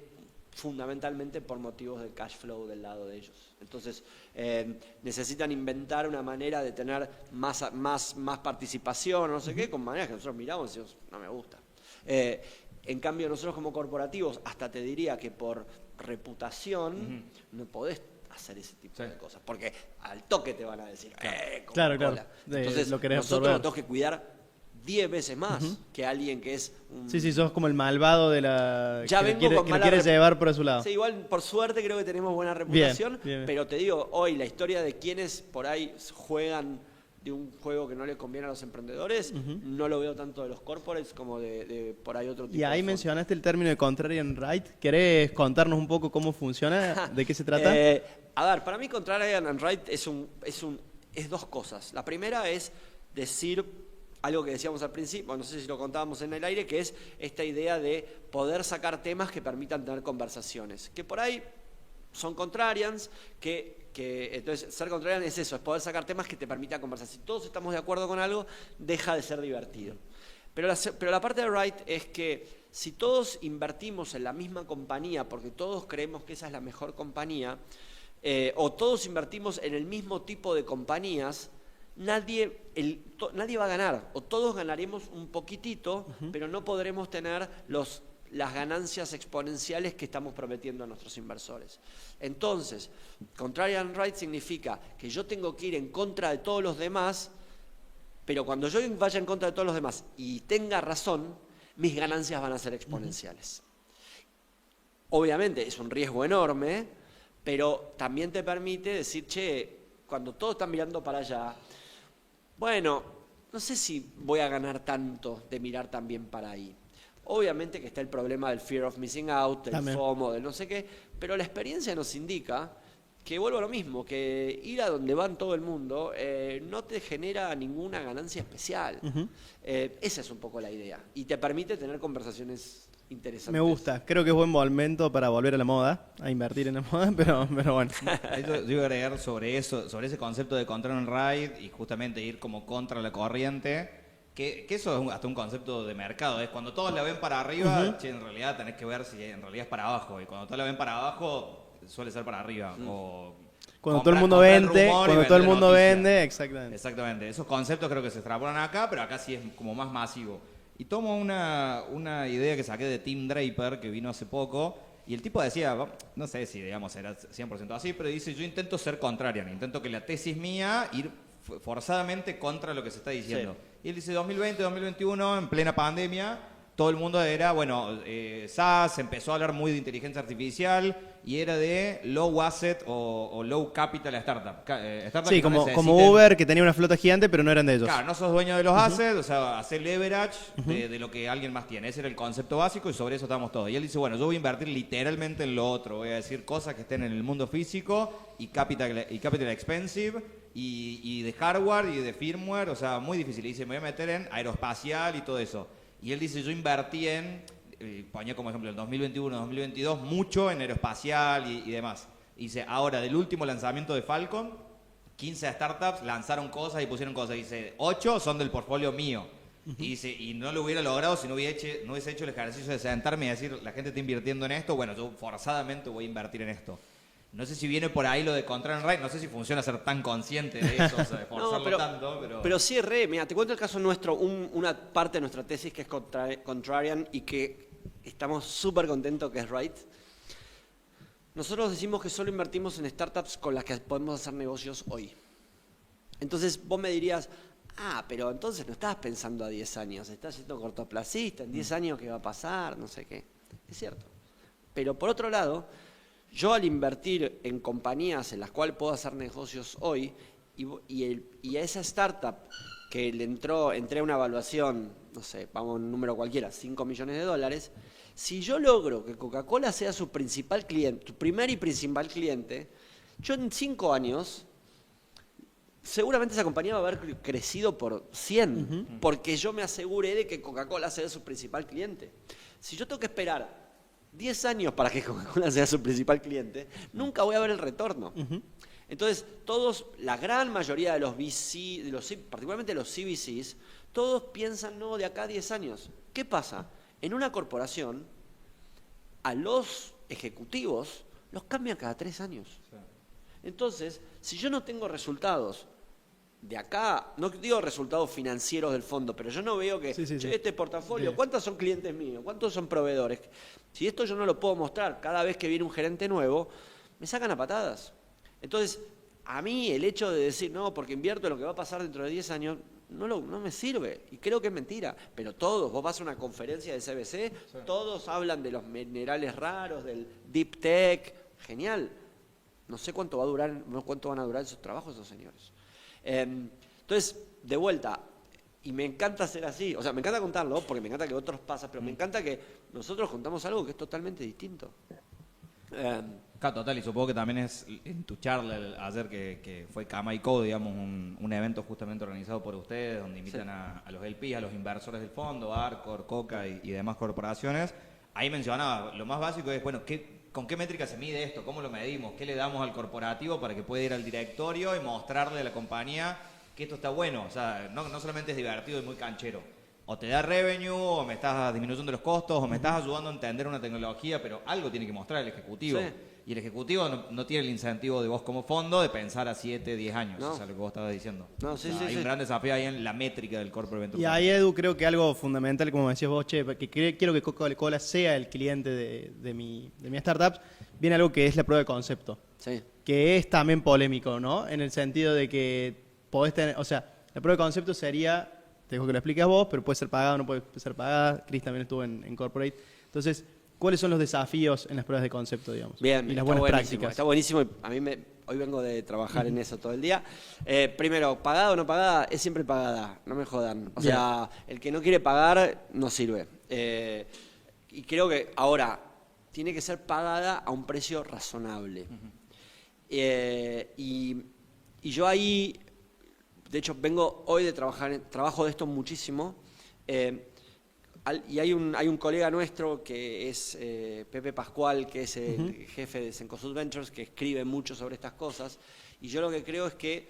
fundamentalmente por motivos de cash flow del lado de ellos. Entonces, necesitan inventar una manera de tener más participación, no sé qué, con maneras que nosotros miramos y decimos, no me gusta. En cambio, nosotros como corporativos, hasta te diría que por reputación no podés hacer ese tipo de cosas, porque al toque te van a decir, claro. Entonces, nosotros nos tenemos que cuidar 10 veces más que alguien que es un... Sí, sos como el malvado de la... Ya que vengo con lo quiere llevar por su lado. Sí, igual por suerte creo que tenemos buena reputación, bien. pero te digo, hoy la historia de quienes por ahí juegan de un juego que no le conviene a los emprendedores, no lo veo tanto de los corporates como de por ahí otro tipo Y ahí de fondos. mencionaste el término de contrarian right. ¿Querés contarnos un poco cómo funciona? ¿De qué se trata? A ver, para mí contrarian and right es dos cosas. La primera es decir algo que decíamos al principio, no sé si lo contábamos en el aire, que es esta idea de poder sacar temas que permitan tener conversaciones. Que por ahí son contrarians, entonces ser contrarian es eso, es poder sacar temas que te permitan conversar. Si todos estamos de acuerdo con algo, deja de ser divertido. Pero la parte de right es que si todos invertimos en la misma compañía, porque todos creemos que esa es la mejor compañía, o todos invertimos en el mismo tipo de compañías, nadie va a ganar, o todos ganaremos un poquitito, pero no podremos tener las ganancias exponenciales que estamos prometiendo a nuestros inversores. Entonces, contrarian right significa que yo tengo que ir en contra de todos los demás, pero cuando yo vaya en contra de todos los demás y tenga razón, mis ganancias van a ser exponenciales. Obviamente es un riesgo enorme, pero también te permite decir, che, cuando todos están mirando para allá, bueno, no sé si voy a ganar tanto de mirar también para ahí. Obviamente que está el problema del fear of missing out, del FOMO, del no sé qué, pero la experiencia nos indica que vuelvo a lo mismo, que ir a donde van todo el mundo no te genera ninguna ganancia especial. Esa es un poco la idea y te permite tener conversaciones interesantes. Me gusta, creo que es buen momento para volver a la moda, a invertir en la moda, pero bueno. Yo iba a agregar sobre eso, sobre ese concepto de contrarian right y justamente ir como contra la corriente, que eso es hasta un concepto de mercado, es cuando todos la ven para arriba, che, en realidad tenés que ver si en realidad es para abajo, y cuando todos la ven para abajo suele ser para arriba, o cuando todo el mundo vende, exactamente. Exactamente, esos conceptos creo que se extrapolan acá, pero acá sí es como más masivo. Y tomo una idea que saqué de Tim Draper, que vino hace poco, y el tipo decía, no sé si digamos era 100% así, pero dice, yo intento ser contrarian, intento que la tesis mía ir forzadamente contra lo que se está diciendo. Sí. Y él dice, 2020, 2021, en plena pandemia, todo el mundo era, SaaS, empezó a hablar muy de inteligencia artificial y era de low asset o low capital startup. Sí, como Uber, que tenía una flota gigante, pero no eran de ellos. Claro, no sos dueño de los assets, o sea, hacer leverage de lo que alguien más tiene. Ese era el concepto básico y sobre eso estamos todos. Y él dice, bueno, yo voy a invertir literalmente en lo otro. Voy a decir cosas que estén en el mundo físico y capital expensive y de hardware y de firmware, o sea, muy difícil. Y dice, me voy a meter en aeroespacial y todo eso. Y él dice, yo invertí ponía como ejemplo el 2021, 2022, mucho en aeroespacial y demás. Y dice, ahora del último lanzamiento de Falcon, 15 startups lanzaron cosas y pusieron cosas. Y dice, 8 son del portfolio mío. Y dice, y no lo hubiera logrado si no hubiese hecho el ejercicio de sentarme y decir, la gente está invirtiendo en esto, bueno, yo forzadamente voy a invertir en esto. No sé si viene por ahí lo de contrarian right, no sé si funciona ser tan consciente de eso, o sea, de forzarlo tanto, pero sí mira, te cuento el caso nuestro, una parte de nuestra tesis que es contrarian y que estamos súper contentos que es right. Nosotros decimos que solo invertimos en startups con las que podemos hacer negocios hoy. Entonces vos me dirías, pero entonces no estabas pensando a 10 años, estás siendo cortoplacista, en 10 años qué va a pasar, no sé qué. Es cierto. Pero por otro lado, yo al invertir en compañías en las cuales puedo hacer negocios hoy y a esa startup que entré a una evaluación, no sé, vamos a un número cualquiera, $5 millones, si yo logro que Coca-Cola sea su principal cliente, tu primer y principal cliente, yo en 5 años seguramente esa compañía va a haber crecido por 100, porque yo me aseguré de que Coca-Cola sea su principal cliente. Si yo tengo que esperar 10 años para que Coca-Cola sea su principal cliente, nunca voy a ver el retorno. Entonces, la gran mayoría de los VC, particularmente los CVCs, todos piensan, no, de acá a 10 años. ¿Qué pasa? En una corporación, a los ejecutivos los cambian cada 3 años. Entonces, si yo no tengo resultados de acá, no digo resultados financieros del fondo, pero yo no veo que, este portafolio, ¿cuántos son clientes míos? ¿Cuántos son proveedores? Si esto yo no lo puedo mostrar cada vez que viene un gerente nuevo, me sacan a patadas. Entonces, a mí el hecho de decir, no, porque invierto en lo que va a pasar dentro de 10 años, no me sirve. Y creo que es mentira. Pero vos vas a una conferencia de CBC, todos hablan de los minerales raros, del deep tech, genial. No sé cuánto van a durar esos trabajos esos señores. Entonces, de vuelta, y me encanta ser así, o sea, me encanta contarlo porque me encanta que otros pasen, pero me encanta que nosotros contamos algo que es totalmente distinto. Claro, total, y supongo que también es en tu charla ayer que fue Cama y Co, digamos, un evento justamente organizado por ustedes, donde invitan a los LP, a los inversores del fondo, Arcor, Coca y demás corporaciones. Ahí mencionaba, lo más básico es, bueno, ¿con qué métrica se mide esto? ¿Cómo lo medimos? ¿Qué le damos al corporativo para que pueda ir al directorio y mostrarle a la compañía que esto está bueno? O sea, no solamente es divertido y muy canchero. O te da revenue, o me estás disminuyendo los costos, o me estás ayudando a entender una tecnología, pero algo tiene que mostrar el ejecutivo. Sí. Y el ejecutivo no tiene el incentivo de vos como fondo de pensar a 7, 10 años, No. o sea, lo que vos estabas diciendo. No, sí, O sea, sí, hay sí. un gran desafío ahí en la métrica del corporate venture. Y ahí, Edu, creo que algo fundamental, como decías vos, che, que quiero que Coca-Cola sea el cliente de mi startup, viene algo que es la prueba de concepto, Sí. que es también polémico, ¿no? En el sentido de que podés tener, o sea, la prueba de concepto sería, te dejo que lo expliques vos, pero puede ser pagada o no puede ser pagada. Chris también estuvo en Corporate. Entonces, ¿cuáles son los desafíos en las pruebas de concepto, digamos? Bien, Y las está buenas buenísimo, prácticas. está buenísimo. Y a mí hoy vengo de trabajar en eso todo el día. Primero, pagada o no pagada, es siempre pagada, no me jodan. O sea, el que no quiere pagar no sirve. Y creo que ahora tiene que ser pagada a un precio razonable. Y yo ahí, de hecho, vengo hoy de trabajo de esto muchísimo. Y hay un colega nuestro que es Pepe Pascual, que es el jefe de Cencosud Ventures, que escribe mucho sobre estas cosas. Y yo lo que creo es que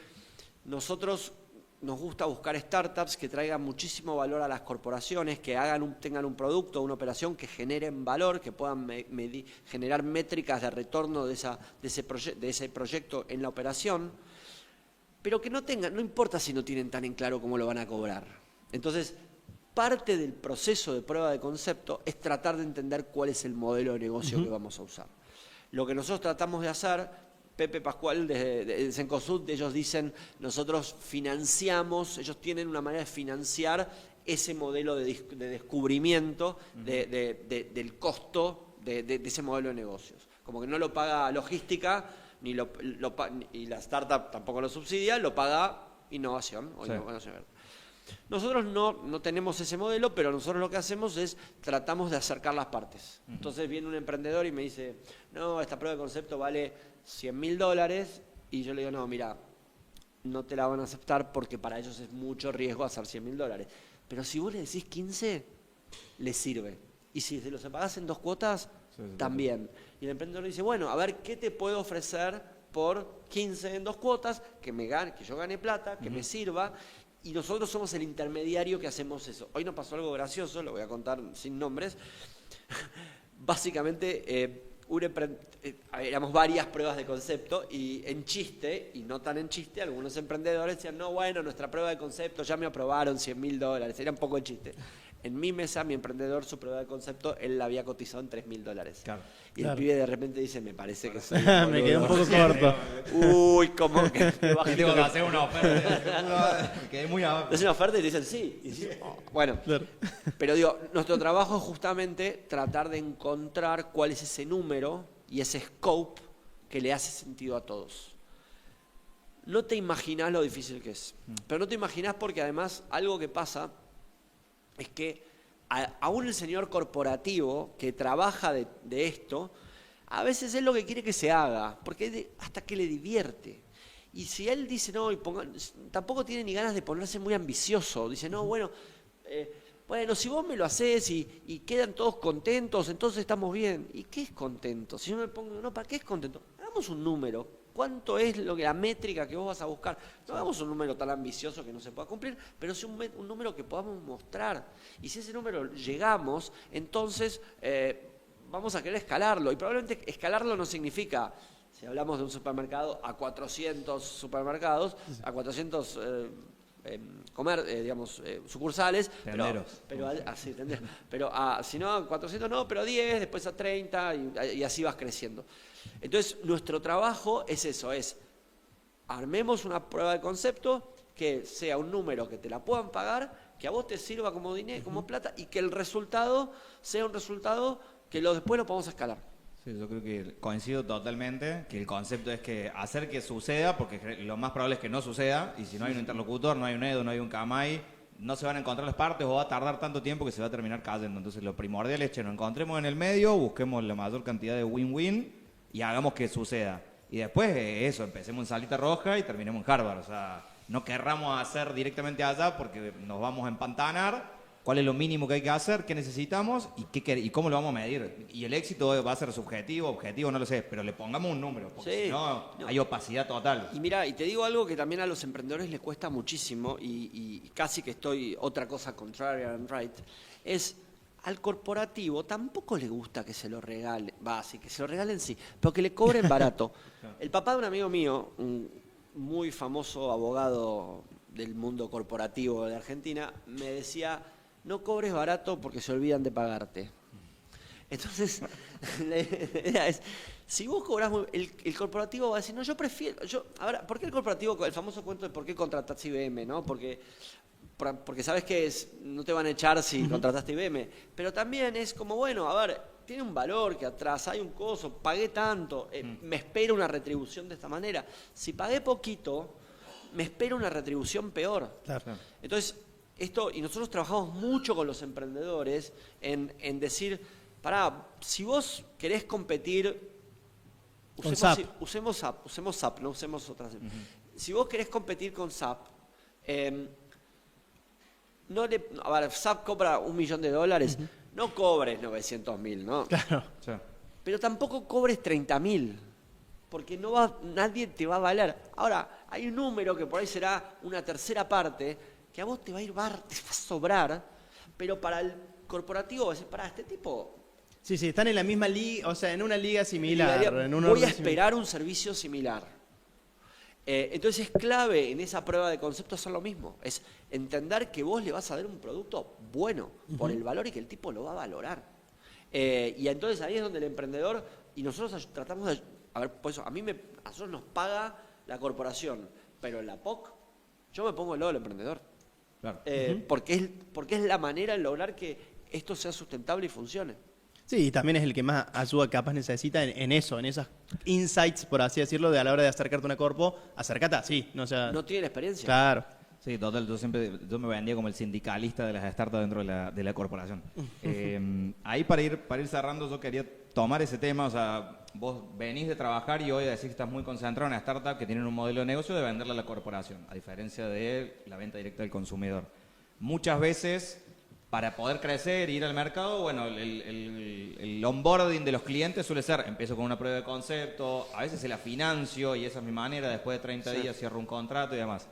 nosotros nos gusta buscar startups que traigan muchísimo valor a las corporaciones, que tengan un producto, una operación que generen valor, que puedan generar métricas de retorno de ese proyecto en la operación, pero que no importa si no tienen tan en claro cómo lo van a cobrar. Entonces, parte del proceso de prueba de concepto es tratar de entender cuál es el modelo de negocio que vamos a usar. Lo que nosotros tratamos de hacer, Pepe Pascual de Cencosud, ellos dicen, nosotros financiamos, ellos tienen una manera de financiar ese modelo de descubrimiento del costo de ese modelo de negocios. Como que no lo paga logística, y la startup tampoco lo subsidia, lo paga innovación. Sí. Nosotros no tenemos ese modelo, pero nosotros lo que hacemos es tratamos de acercar las partes. Entonces viene un emprendedor y me dice, no, esta prueba de concepto vale $100.000, y yo le digo, no, mira, no te la van a aceptar porque para ellos es mucho riesgo hacer $100.000. Pero si vos le decís 15, les sirve. Y si se los pagás en 2 cuotas, también. Y el emprendedor le dice, bueno, a ver, ¿qué te puedo ofrecer por 15 en 2 cuotas? Que yo gane plata, que me sirva. Y nosotros somos el intermediario que hacemos eso. Hoy nos pasó algo gracioso, lo voy a contar sin nombres. Básicamente, éramos varias pruebas de concepto y en chiste, y no tan en chiste, algunos emprendedores decían, no, bueno, nuestra prueba de concepto ya me aprobaron $100.000. Era un poco de chiste. En mi mesa, mi emprendedor, su prueba de concepto, él la había cotizado en $3.000. Claro. Y el pibe de repente dice, me parece que soy Me quedé un poco corto. Uy, ¿cómo que? Y tengo que hacer una oferta. Me quedé muy abajo. Es una oferta y te dicen sí. Y dices, oh. Bueno, pero digo, nuestro trabajo es justamente tratar de encontrar cuál es ese número y ese scope que le hace sentido a todos. No te imaginás lo difícil que es. Pero no te imaginás porque además algo que pasa es que aún el señor corporativo que trabaja de esto, a veces es lo que quiere que se haga, porque hasta que le divierte. Y si él dice no, tampoco tiene ni ganas de ponerse muy ambicioso, dice no, bueno, si vos me lo hacés y quedan todos contentos, entonces estamos bien. ¿Y qué es contento? Si yo me pongo, no, ¿para qué es contento? Hagamos un número. ¿Cuánto es la métrica que vos vas a buscar? No hagamos un número tan ambicioso que no se pueda cumplir, pero sí un número que podamos mostrar. Y si ese número llegamos, entonces vamos a querer escalarlo. Y probablemente escalarlo no significa, si hablamos de un supermercado, a 400 supermercados, a 400 sucursales, pero si no a 400 no, pero a 10, después a 30 y así vas creciendo. Entonces nuestro trabajo es eso, es armemos una prueba de concepto que sea un número que te la puedan pagar, que a vos te sirva como dinero, como plata, y que el resultado sea un resultado que después lo podamos escalar. Sí, yo creo que coincido totalmente, que el concepto es que hacer que suceda, porque lo más probable es que no suceda, y si no hay un interlocutor, no hay un Edo, no hay un Kamai, no se van a encontrar las partes o va a tardar tanto tiempo que se va a terminar cayendo. Entonces lo primordial es que nos encontremos en el medio, busquemos la mayor cantidad de win-win y hagamos que suceda. Y después eso, empecemos en Salita Roja y terminemos en Harvard. O sea, no querramos hacer directamente allá porque nos vamos a empantanar. ¿Cuál es lo mínimo que hay que hacer? ¿Qué necesitamos? ¿Y cómo lo vamos a medir? Y el éxito va a ser subjetivo, objetivo, no lo sé, pero le pongamos un número, porque si no, hay opacidad total. Y mira, y te digo algo que también a los emprendedores les cuesta muchísimo, y casi que estoy otra cosa contraria and right, es al corporativo tampoco le gusta que se lo regalen, sí, que se lo regalen sí, pero que le cobren barato. El papá de un amigo mío, un muy famoso abogado del mundo corporativo de Argentina, me decía: no cobres barato porque se olvidan de pagarte. Entonces, la idea es, si vos cobrás, el corporativo va a decir, no, yo prefiero, ahora, ¿por qué el corporativo, el famoso cuento de por qué contrataste IBM, ¿no? Porque sabes que no te van a echar si contrataste IBM, pero también es como, bueno, a ver, tiene un valor que atrás, hay un costo, pagué tanto, me espera una retribución de esta manera. Si pagué poquito, me espera una retribución peor. Claro. Entonces, y nosotros trabajamos mucho con los emprendedores en decir, pará, si vos querés competir, usemos SAP, no usemos otras. Si vos querés competir con SAP, SAP cobra $1 millón, no cobres 900.000, ¿no? Claro. Sí. Pero tampoco cobres 30.000, porque nadie te va a valer. Ahora, hay un número que por ahí será una tercera parte, que a vos te va a sobrar, pero para el corporativo va a decir, pará, este tipo... Sí, están en la misma liga, o sea, en una liga similar. Voy a esperar un servicio similar. Entonces es clave en esa prueba de concepto hacer lo mismo. Es entender que vos le vas a dar un producto bueno por el valor y que el tipo lo va a valorar. Y entonces ahí es donde el emprendedor, y nosotros tratamos de... A ver, por eso, a nosotros nos paga la corporación, pero en la POC yo me pongo del lado del emprendedor. Claro. Porque es la manera de lograr que esto sea sustentable y funcione. Sí, y también es el que más ayuda capaz necesita en eso, en esas insights, por así decirlo, de a la hora de acercarte a una corpo, acércate así. No tiene experiencia. Claro. Sí, total, yo me vendía como el sindicalista de las startups dentro de la corporación. Ahí para ir cerrando, yo quería tomar ese tema, o sea, vos venís de trabajar y hoy decís que estás muy concentrado en una startup que tienen un modelo de negocio de venderle a la corporación, a diferencia de la venta directa del consumidor. Muchas veces, para poder crecer e ir al mercado, bueno, el onboarding de los clientes suele ser, empiezo con una prueba de concepto, a veces se la financio y esa es mi manera, después de 30 días cierro un contrato y demás.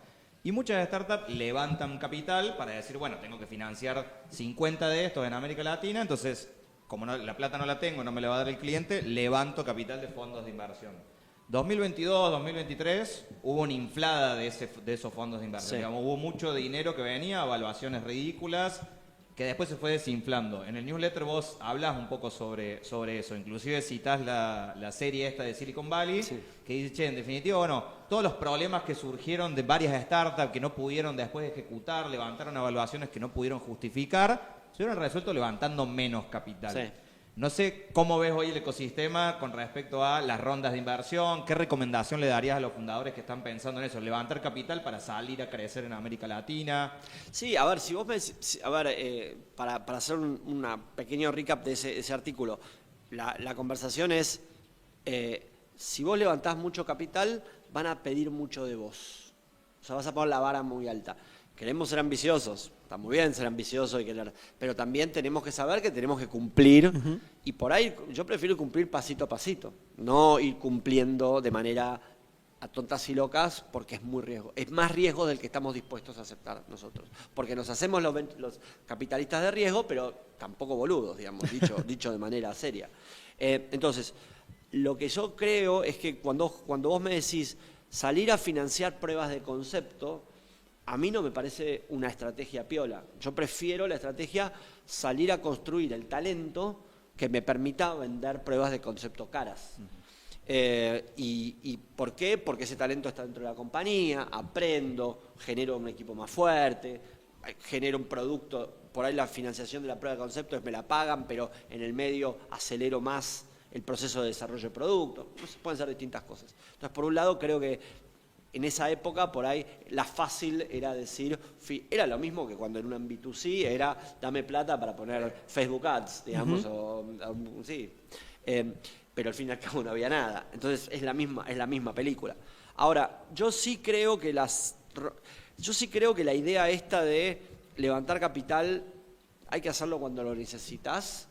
Y muchas startups levantan capital para decir, bueno, tengo que financiar 50 de estos en América Latina, entonces, como la plata no la tengo, no me la va a dar el cliente, levanto capital de fondos de inversión. 2022, 2023, hubo una inflada de esos fondos de inversión. Digamos, hubo mucho dinero que venía, evaluaciones ridículas, que después se fue desinflando. En el newsletter vos hablas un poco sobre eso, inclusive citás la serie esta de Silicon Valley, que dice, che, en definitiva, bueno, todos los problemas que surgieron de varias startups que no pudieron después ejecutar, levantaron evaluaciones que no pudieron justificar, se hubieran resuelto levantando menos capital. Sí. No sé cómo ves hoy el ecosistema con respecto a las rondas de inversión. ¿Qué recomendación le darías a los fundadores que están pensando en eso? ¿Levantar capital para salir a crecer en América Latina? Sí, a ver, si vos para hacer un pequeño recap de ese artículo, la conversación es, si vos levantás mucho capital, van a pedir mucho de vos. O sea, vas a poner la vara muy alta. Queremos ser ambiciosos, está muy bien ser ambicioso, pero también tenemos que saber que tenemos que cumplir, y por ahí yo prefiero cumplir pasito a pasito, no ir cumpliendo de manera a tontas y locas, porque es más riesgo del que estamos dispuestos a aceptar nosotros, porque nos hacemos los capitalistas de riesgo, pero tampoco boludos, digamos, dicho de manera seria. Entonces, lo que yo creo es que cuando vos me decís salir a financiar pruebas de concepto, a mí no me parece una estrategia piola. Yo prefiero la estrategia salir a construir el talento que me permita vender pruebas de concepto caras. ¿Y por qué? Porque ese talento está dentro de la compañía, aprendo, genero un equipo más fuerte, genero un producto, por ahí la financiación de la prueba de concepto me la pagan, pero en el medio acelero más el proceso de desarrollo de producto, pueden ser distintas cosas. Entonces, por un lado, creo que en esa época, por ahí, la fácil era decir, era lo mismo que cuando en un B2C era, dame plata para poner Facebook Ads, digamos, sí. Pero al fin y al cabo no había nada. Entonces, es la misma película. Ahora, yo sí creo que la idea esta de levantar capital, hay que hacerlo cuando lo necesitas,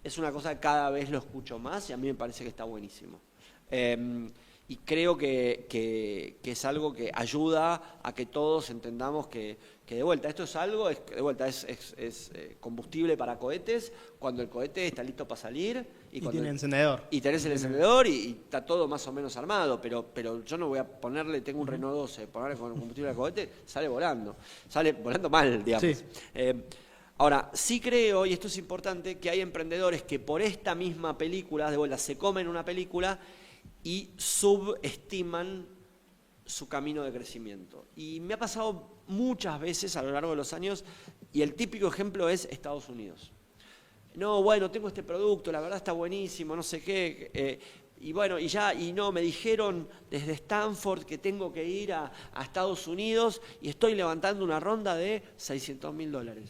es una cosa que cada vez lo escucho más y a mí me parece que está buenísimo. Y creo que es algo que ayuda a que todos entendamos que de vuelta, esto es algo, es combustible para cohetes, cuando el cohete está listo para salir. Y tiene encendedor. Y tenés el encendedor y está todo más o menos armado, pero yo no voy a ponerle, tengo un Renault 12, ponerle con combustible al cohete, sale volando mal, digamos. Sí. Ahora, sí creo, y esto es importante, que hay emprendedores que por esta misma película, de vuelta, se comen una película y subestiman su camino de crecimiento. Y me ha pasado muchas veces a lo largo de los años, y el típico ejemplo es Estados Unidos. No, bueno, tengo este producto, la verdad está buenísimo, no sé qué, y bueno, me dijeron desde Stanford que tengo que ir a Estados Unidos y estoy levantando una ronda de $600.000.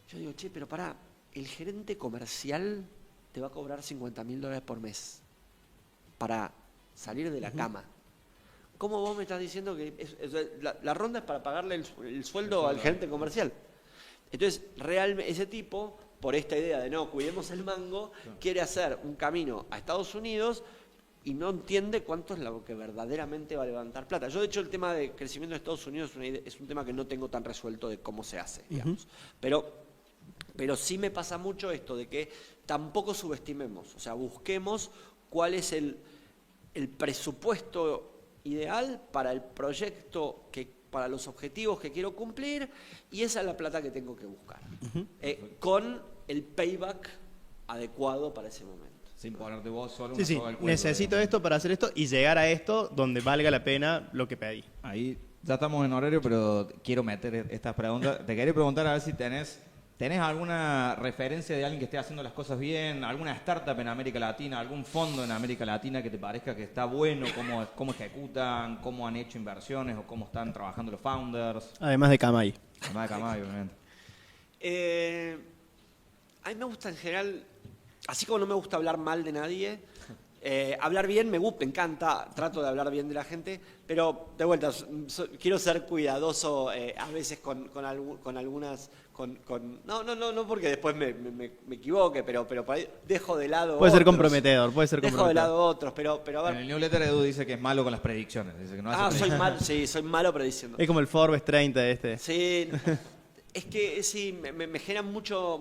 Yo digo, che, pero pará, el gerente comercial te va a cobrar $50.000 por mes para salir de la cama. ¿Cómo vos me estás diciendo que la ronda es para pagarle el sueldo al gerente comercial? Entonces, realmente ese tipo, por esta idea de no, cuidemos el mango, quiere hacer un camino a Estados Unidos y no entiende cuánto es lo que verdaderamente va a levantar plata. Yo, de hecho, el tema de crecimiento de Estados Unidos es un tema que no tengo tan resuelto de cómo se hace, digamos. Pero sí me pasa mucho esto de que tampoco subestimemos, o sea, busquemos cuál es el presupuesto ideal para el proyecto, para los objetivos que quiero cumplir, y esa es la plata que tengo que buscar, con el payback adecuado para ese momento. Sin ponerte vos solo sí, necesito esto para hacer esto y llegar a esto donde valga la pena lo que pedí. Ahí ya estamos en horario, pero quiero meter estas preguntas. Te quería preguntar a ver si tenés alguna referencia de alguien que esté haciendo las cosas bien, alguna startup en América Latina, algún fondo en América Latina que te parezca que está bueno, cómo ejecutan, cómo han hecho inversiones o cómo están trabajando los founders. Además de Camay. Además de Camay, obviamente. A mí me gusta en general, así como no me gusta hablar mal de nadie, hablar bien me encanta, trato de hablar bien de la gente, pero de vuelta, quiero ser cuidadoso a veces con algunas... No porque después me equivoque, pero por ahí dejo de lado puede ser comprometedor. Dejo de lado otros, pero a ver... En el newsletter Edu dice que es malo con las predicciones. Dice que no hace soy malo prediciendo. Es como el Forbes 30 este. Sí, es que sí, me genera mucho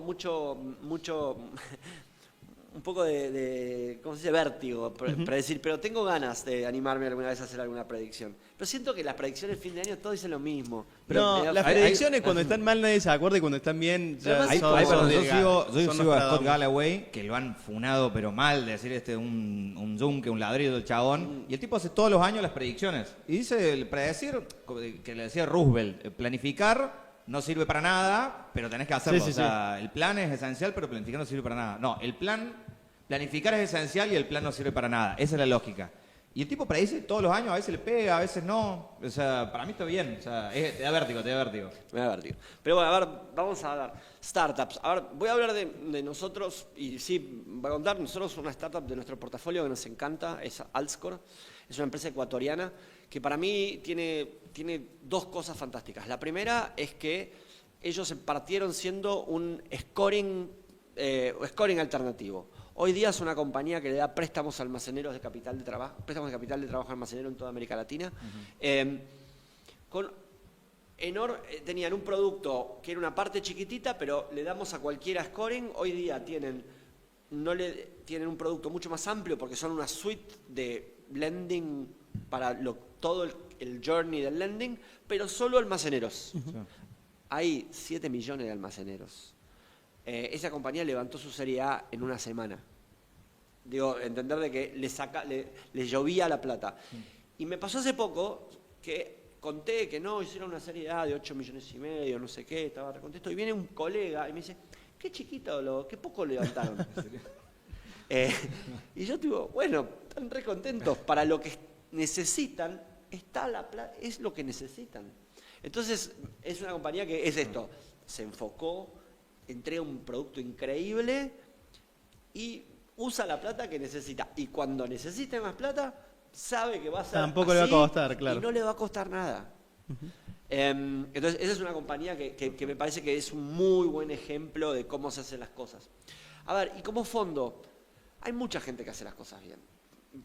un poco de ¿cómo se dice? Vértigo, predecir, pero tengo ganas de animarme alguna vez a hacer alguna predicción. Pero siento que las predicciones de fin de año todos dicen lo mismo. Pero las predicciones cuando están mal nadie se acuerda y cuando están bien ya yo sigo a Scott Galloway, que lo han funado pero mal, de decir un zoom, que un ladrillo del chabón, y el tipo hace todos los años las predicciones. Y dice, el predecir, que le decía Roosevelt, planificar no sirve para nada, pero tenés que hacerlo. Sí. El plan es esencial, pero planificar no sirve para nada. No, planificar es esencial y el plan no sirve para nada. Esa es la lógica. Y el tipo predice todos los años, a veces le pega, a veces no. O sea, para mí está bien. O sea, te da vértigo. Me da vértigo. Pero bueno, a ver, vamos a hablar. Startups. A ver, voy a hablar de nosotros, y sí, voy a contar, nosotros una startup de nuestro portafolio que nos encanta, es Altscore. Es una empresa ecuatoriana que para mí tiene dos cosas fantásticas. La primera es que ellos partieron siendo un scoring alternativo. Hoy día es una compañía que le da préstamos almaceneros de capital de trabajo, almacenero en toda América Latina. Tenían un producto que era una parte chiquitita, pero le damos a cualquiera scoring. Hoy día tienen un producto mucho más amplio porque son una suite de lending para todo el journey del lending, pero solo almaceneros. Hay 7 millones de almaceneros. Esa compañía levantó su serie A en una semana. Digo, entender de que le llovía la plata. Y me pasó hace poco que conté que no, hicieron una serie A de 8 millones y medio, no sé qué, estaba recontento. Y viene un colega y me dice, qué chiquito, qué poco levantaron. Y yo digo, bueno, están re contentos. Para lo que necesitan, está la plata, es lo que necesitan. Entonces, es una compañía que es esto. Se enfocó, entrega un producto increíble y usa la plata que necesita. Y cuando necesite más plata, sabe que va a ser Tampoco así le va a costar, claro. y no le va a costar nada. Entonces, esa es una compañía que me parece que es un muy buen ejemplo de cómo se hacen las cosas. A ver, y como fondo, hay mucha gente que hace las cosas bien.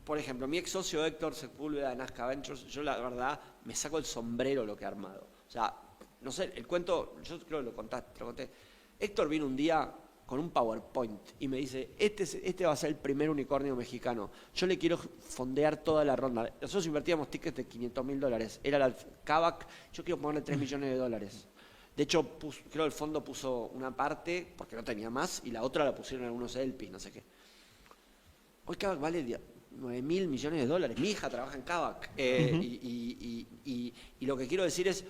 Por ejemplo, mi ex socio Héctor Sepúlveda de Nazca Ventures, yo la verdad me saco el sombrero lo que ha armado. O sea, no sé, el cuento, yo creo que lo conté. Héctor vino un día con un PowerPoint y me dice, este va a ser el primer unicornio mexicano. Yo le quiero fondear toda la ronda. Nosotros invertíamos tickets de $500,000. Era la Kavak, yo quiero ponerle $3 millones. De hecho, creo que el fondo puso una parte, porque no tenía más, y la otra la pusieron algunos LPs, no sé qué. Hoy Kavak vale $9.000 millones. Mi hija trabaja en Kavak. Y lo que quiero decir es,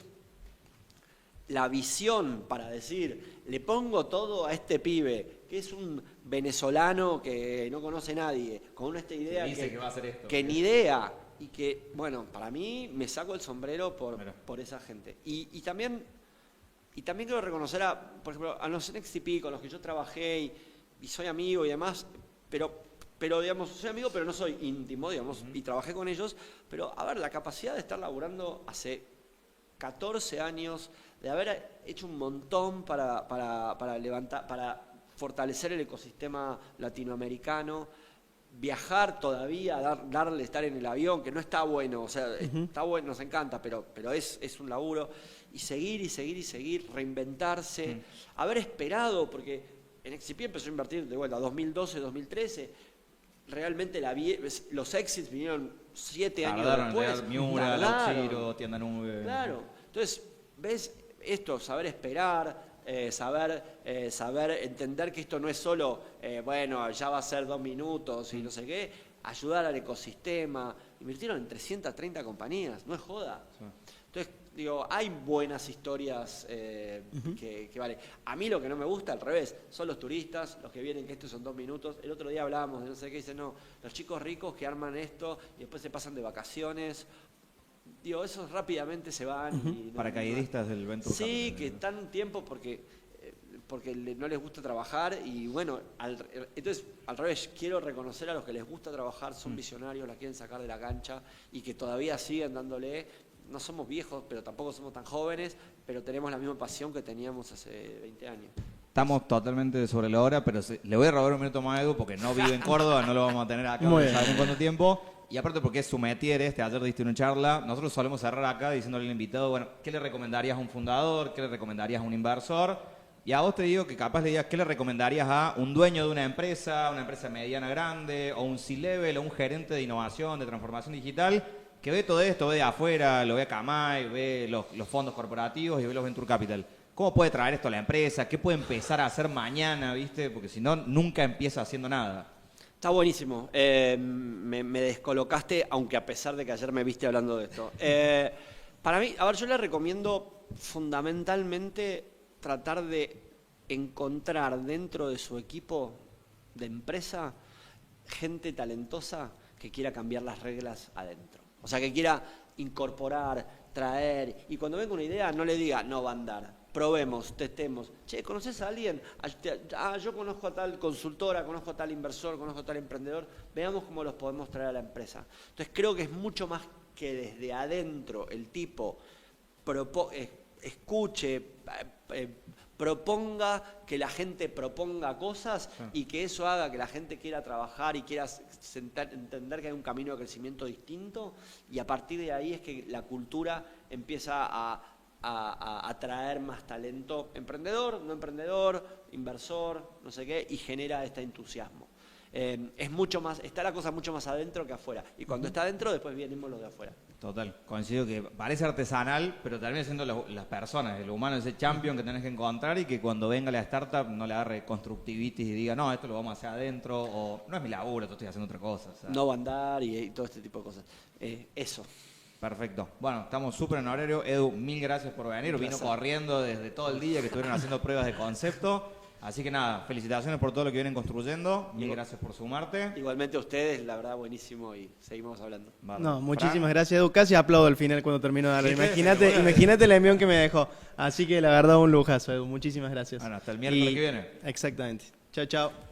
la visión para decir, le pongo todo a este pibe, que es un venezolano que no conoce a nadie, con esta idea que va a hacer esto. Que ni idea, y que, bueno, para mí me saco el sombrero por esa gente. Y también quiero reconocer por ejemplo, a los NXTP con los que yo trabajé y soy amigo y demás, pero digamos, soy amigo pero no soy íntimo, digamos, y trabajé con ellos, pero a ver, la capacidad de estar laburando hace 14 años, de haber hecho un montón para levantar, para fortalecer el ecosistema latinoamericano, viajar todavía, darle estar en el avión, que no está bueno, o sea, está bueno, nos encanta, pero es un laburo, y seguir, reinventarse, haber esperado, porque en XCP empezó a invertir de vuelta, 2012, 2013, realmente los exits vinieron 7 años después. Miura, Chiro, Tienda Nube. Claro, entonces, ves esto, saber esperar, saber entender que esto no es solo, bueno, ya va a ser 2 minutos y no sé qué, ayudar al ecosistema. Invirtieron en 330 compañías, no es joda. Sí. Entonces, digo, hay buenas historias que vale. A mí lo que no me gusta, al revés, son los turistas, los que vienen que estos son 2 minutos. El otro día hablábamos de no sé qué, dicen, no, los chicos ricos que arman esto y después se pasan de vacaciones. Digo, esos rápidamente se van. Y paracaidistas del Venture Sí, Capital. que están un tiempo porque no les gusta trabajar y bueno, entonces al revés, quiero reconocer a los que les gusta trabajar, son visionarios, la quieren sacar de la cancha y que todavía siguen dándole. No somos viejos, pero tampoco somos tan jóvenes, pero tenemos la misma pasión que teníamos hace 20 años. Estamos totalmente sobre la hora, pero le voy a robar un minuto más a Edu porque no vive en Córdoba, no lo vamos a tener acá en cuánto tiempo. Y aparte porque es su métier ayer diste una charla, nosotros solemos cerrar acá diciéndole al invitado, bueno, ¿qué le recomendarías a un fundador? ¿Qué le recomendarías a un inversor? Y a vos te digo que capaz le digas, ¿qué le recomendarías a un dueño de una empresa mediana grande, o un C-level, o un gerente de innovación, de transformación digital, que ve todo esto, ve de afuera, lo ve a Camay, ve los fondos corporativos y ve los Venture Capital? ¿Cómo puede traer esto a la empresa? ¿Qué puede empezar a hacer mañana, viste? Porque si no, nunca empieza haciendo nada. Está buenísimo. Me descolocaste, aunque a pesar de que ayer me viste hablando de esto. Para mí, a ver, yo le recomiendo fundamentalmente tratar de encontrar dentro de su equipo de empresa gente talentosa que quiera cambiar las reglas adentro. O sea, que quiera incorporar, traer, y cuando venga una idea no le diga, no va a andar. Probemos, testemos. Che, ¿conoces a alguien? Yo conozco a tal consultora, conozco a tal inversor, conozco a tal emprendedor. Veamos cómo los podemos traer a la empresa. Entonces creo que es mucho más que desde adentro el tipo escuche, proponga, que la gente proponga cosas y que eso haga que la gente quiera trabajar y quiera entender que hay un camino de crecimiento distinto, y a partir de ahí es que la cultura empieza a atraer más talento, emprendedor, no emprendedor, inversor, no sé qué, y genera este entusiasmo. Es mucho más, está la cosa mucho más adentro que afuera, y cuando está adentro después venimos los de afuera. Total, coincido que parece artesanal, pero termina siendo las personas, el humano, ese champion que tenés que encontrar, y que cuando venga la startup no le agarre constructivitis y diga, no, esto lo vamos a hacer adentro, o no es mi laburo, estoy haciendo otra cosa. O sea. No va a andar y todo este tipo de cosas. Eso. Perfecto. Bueno, estamos súper en horario. Edu, mil gracias por venir. Vino corriendo desde todo el día que estuvieron haciendo pruebas de concepto. Así que nada, felicitaciones por todo lo que vienen construyendo y gracias por sumarte. Igualmente a ustedes, la verdad, buenísimo y seguimos hablando. No, muchísimas gracias, Edu. Casi aplaudo al final cuando termino de hablar. Imagínate el envión que me dejó. Así que la verdad, un lujazo, Edu. Muchísimas gracias. Bueno, hasta el miércoles que viene. Exactamente. Chao, chao.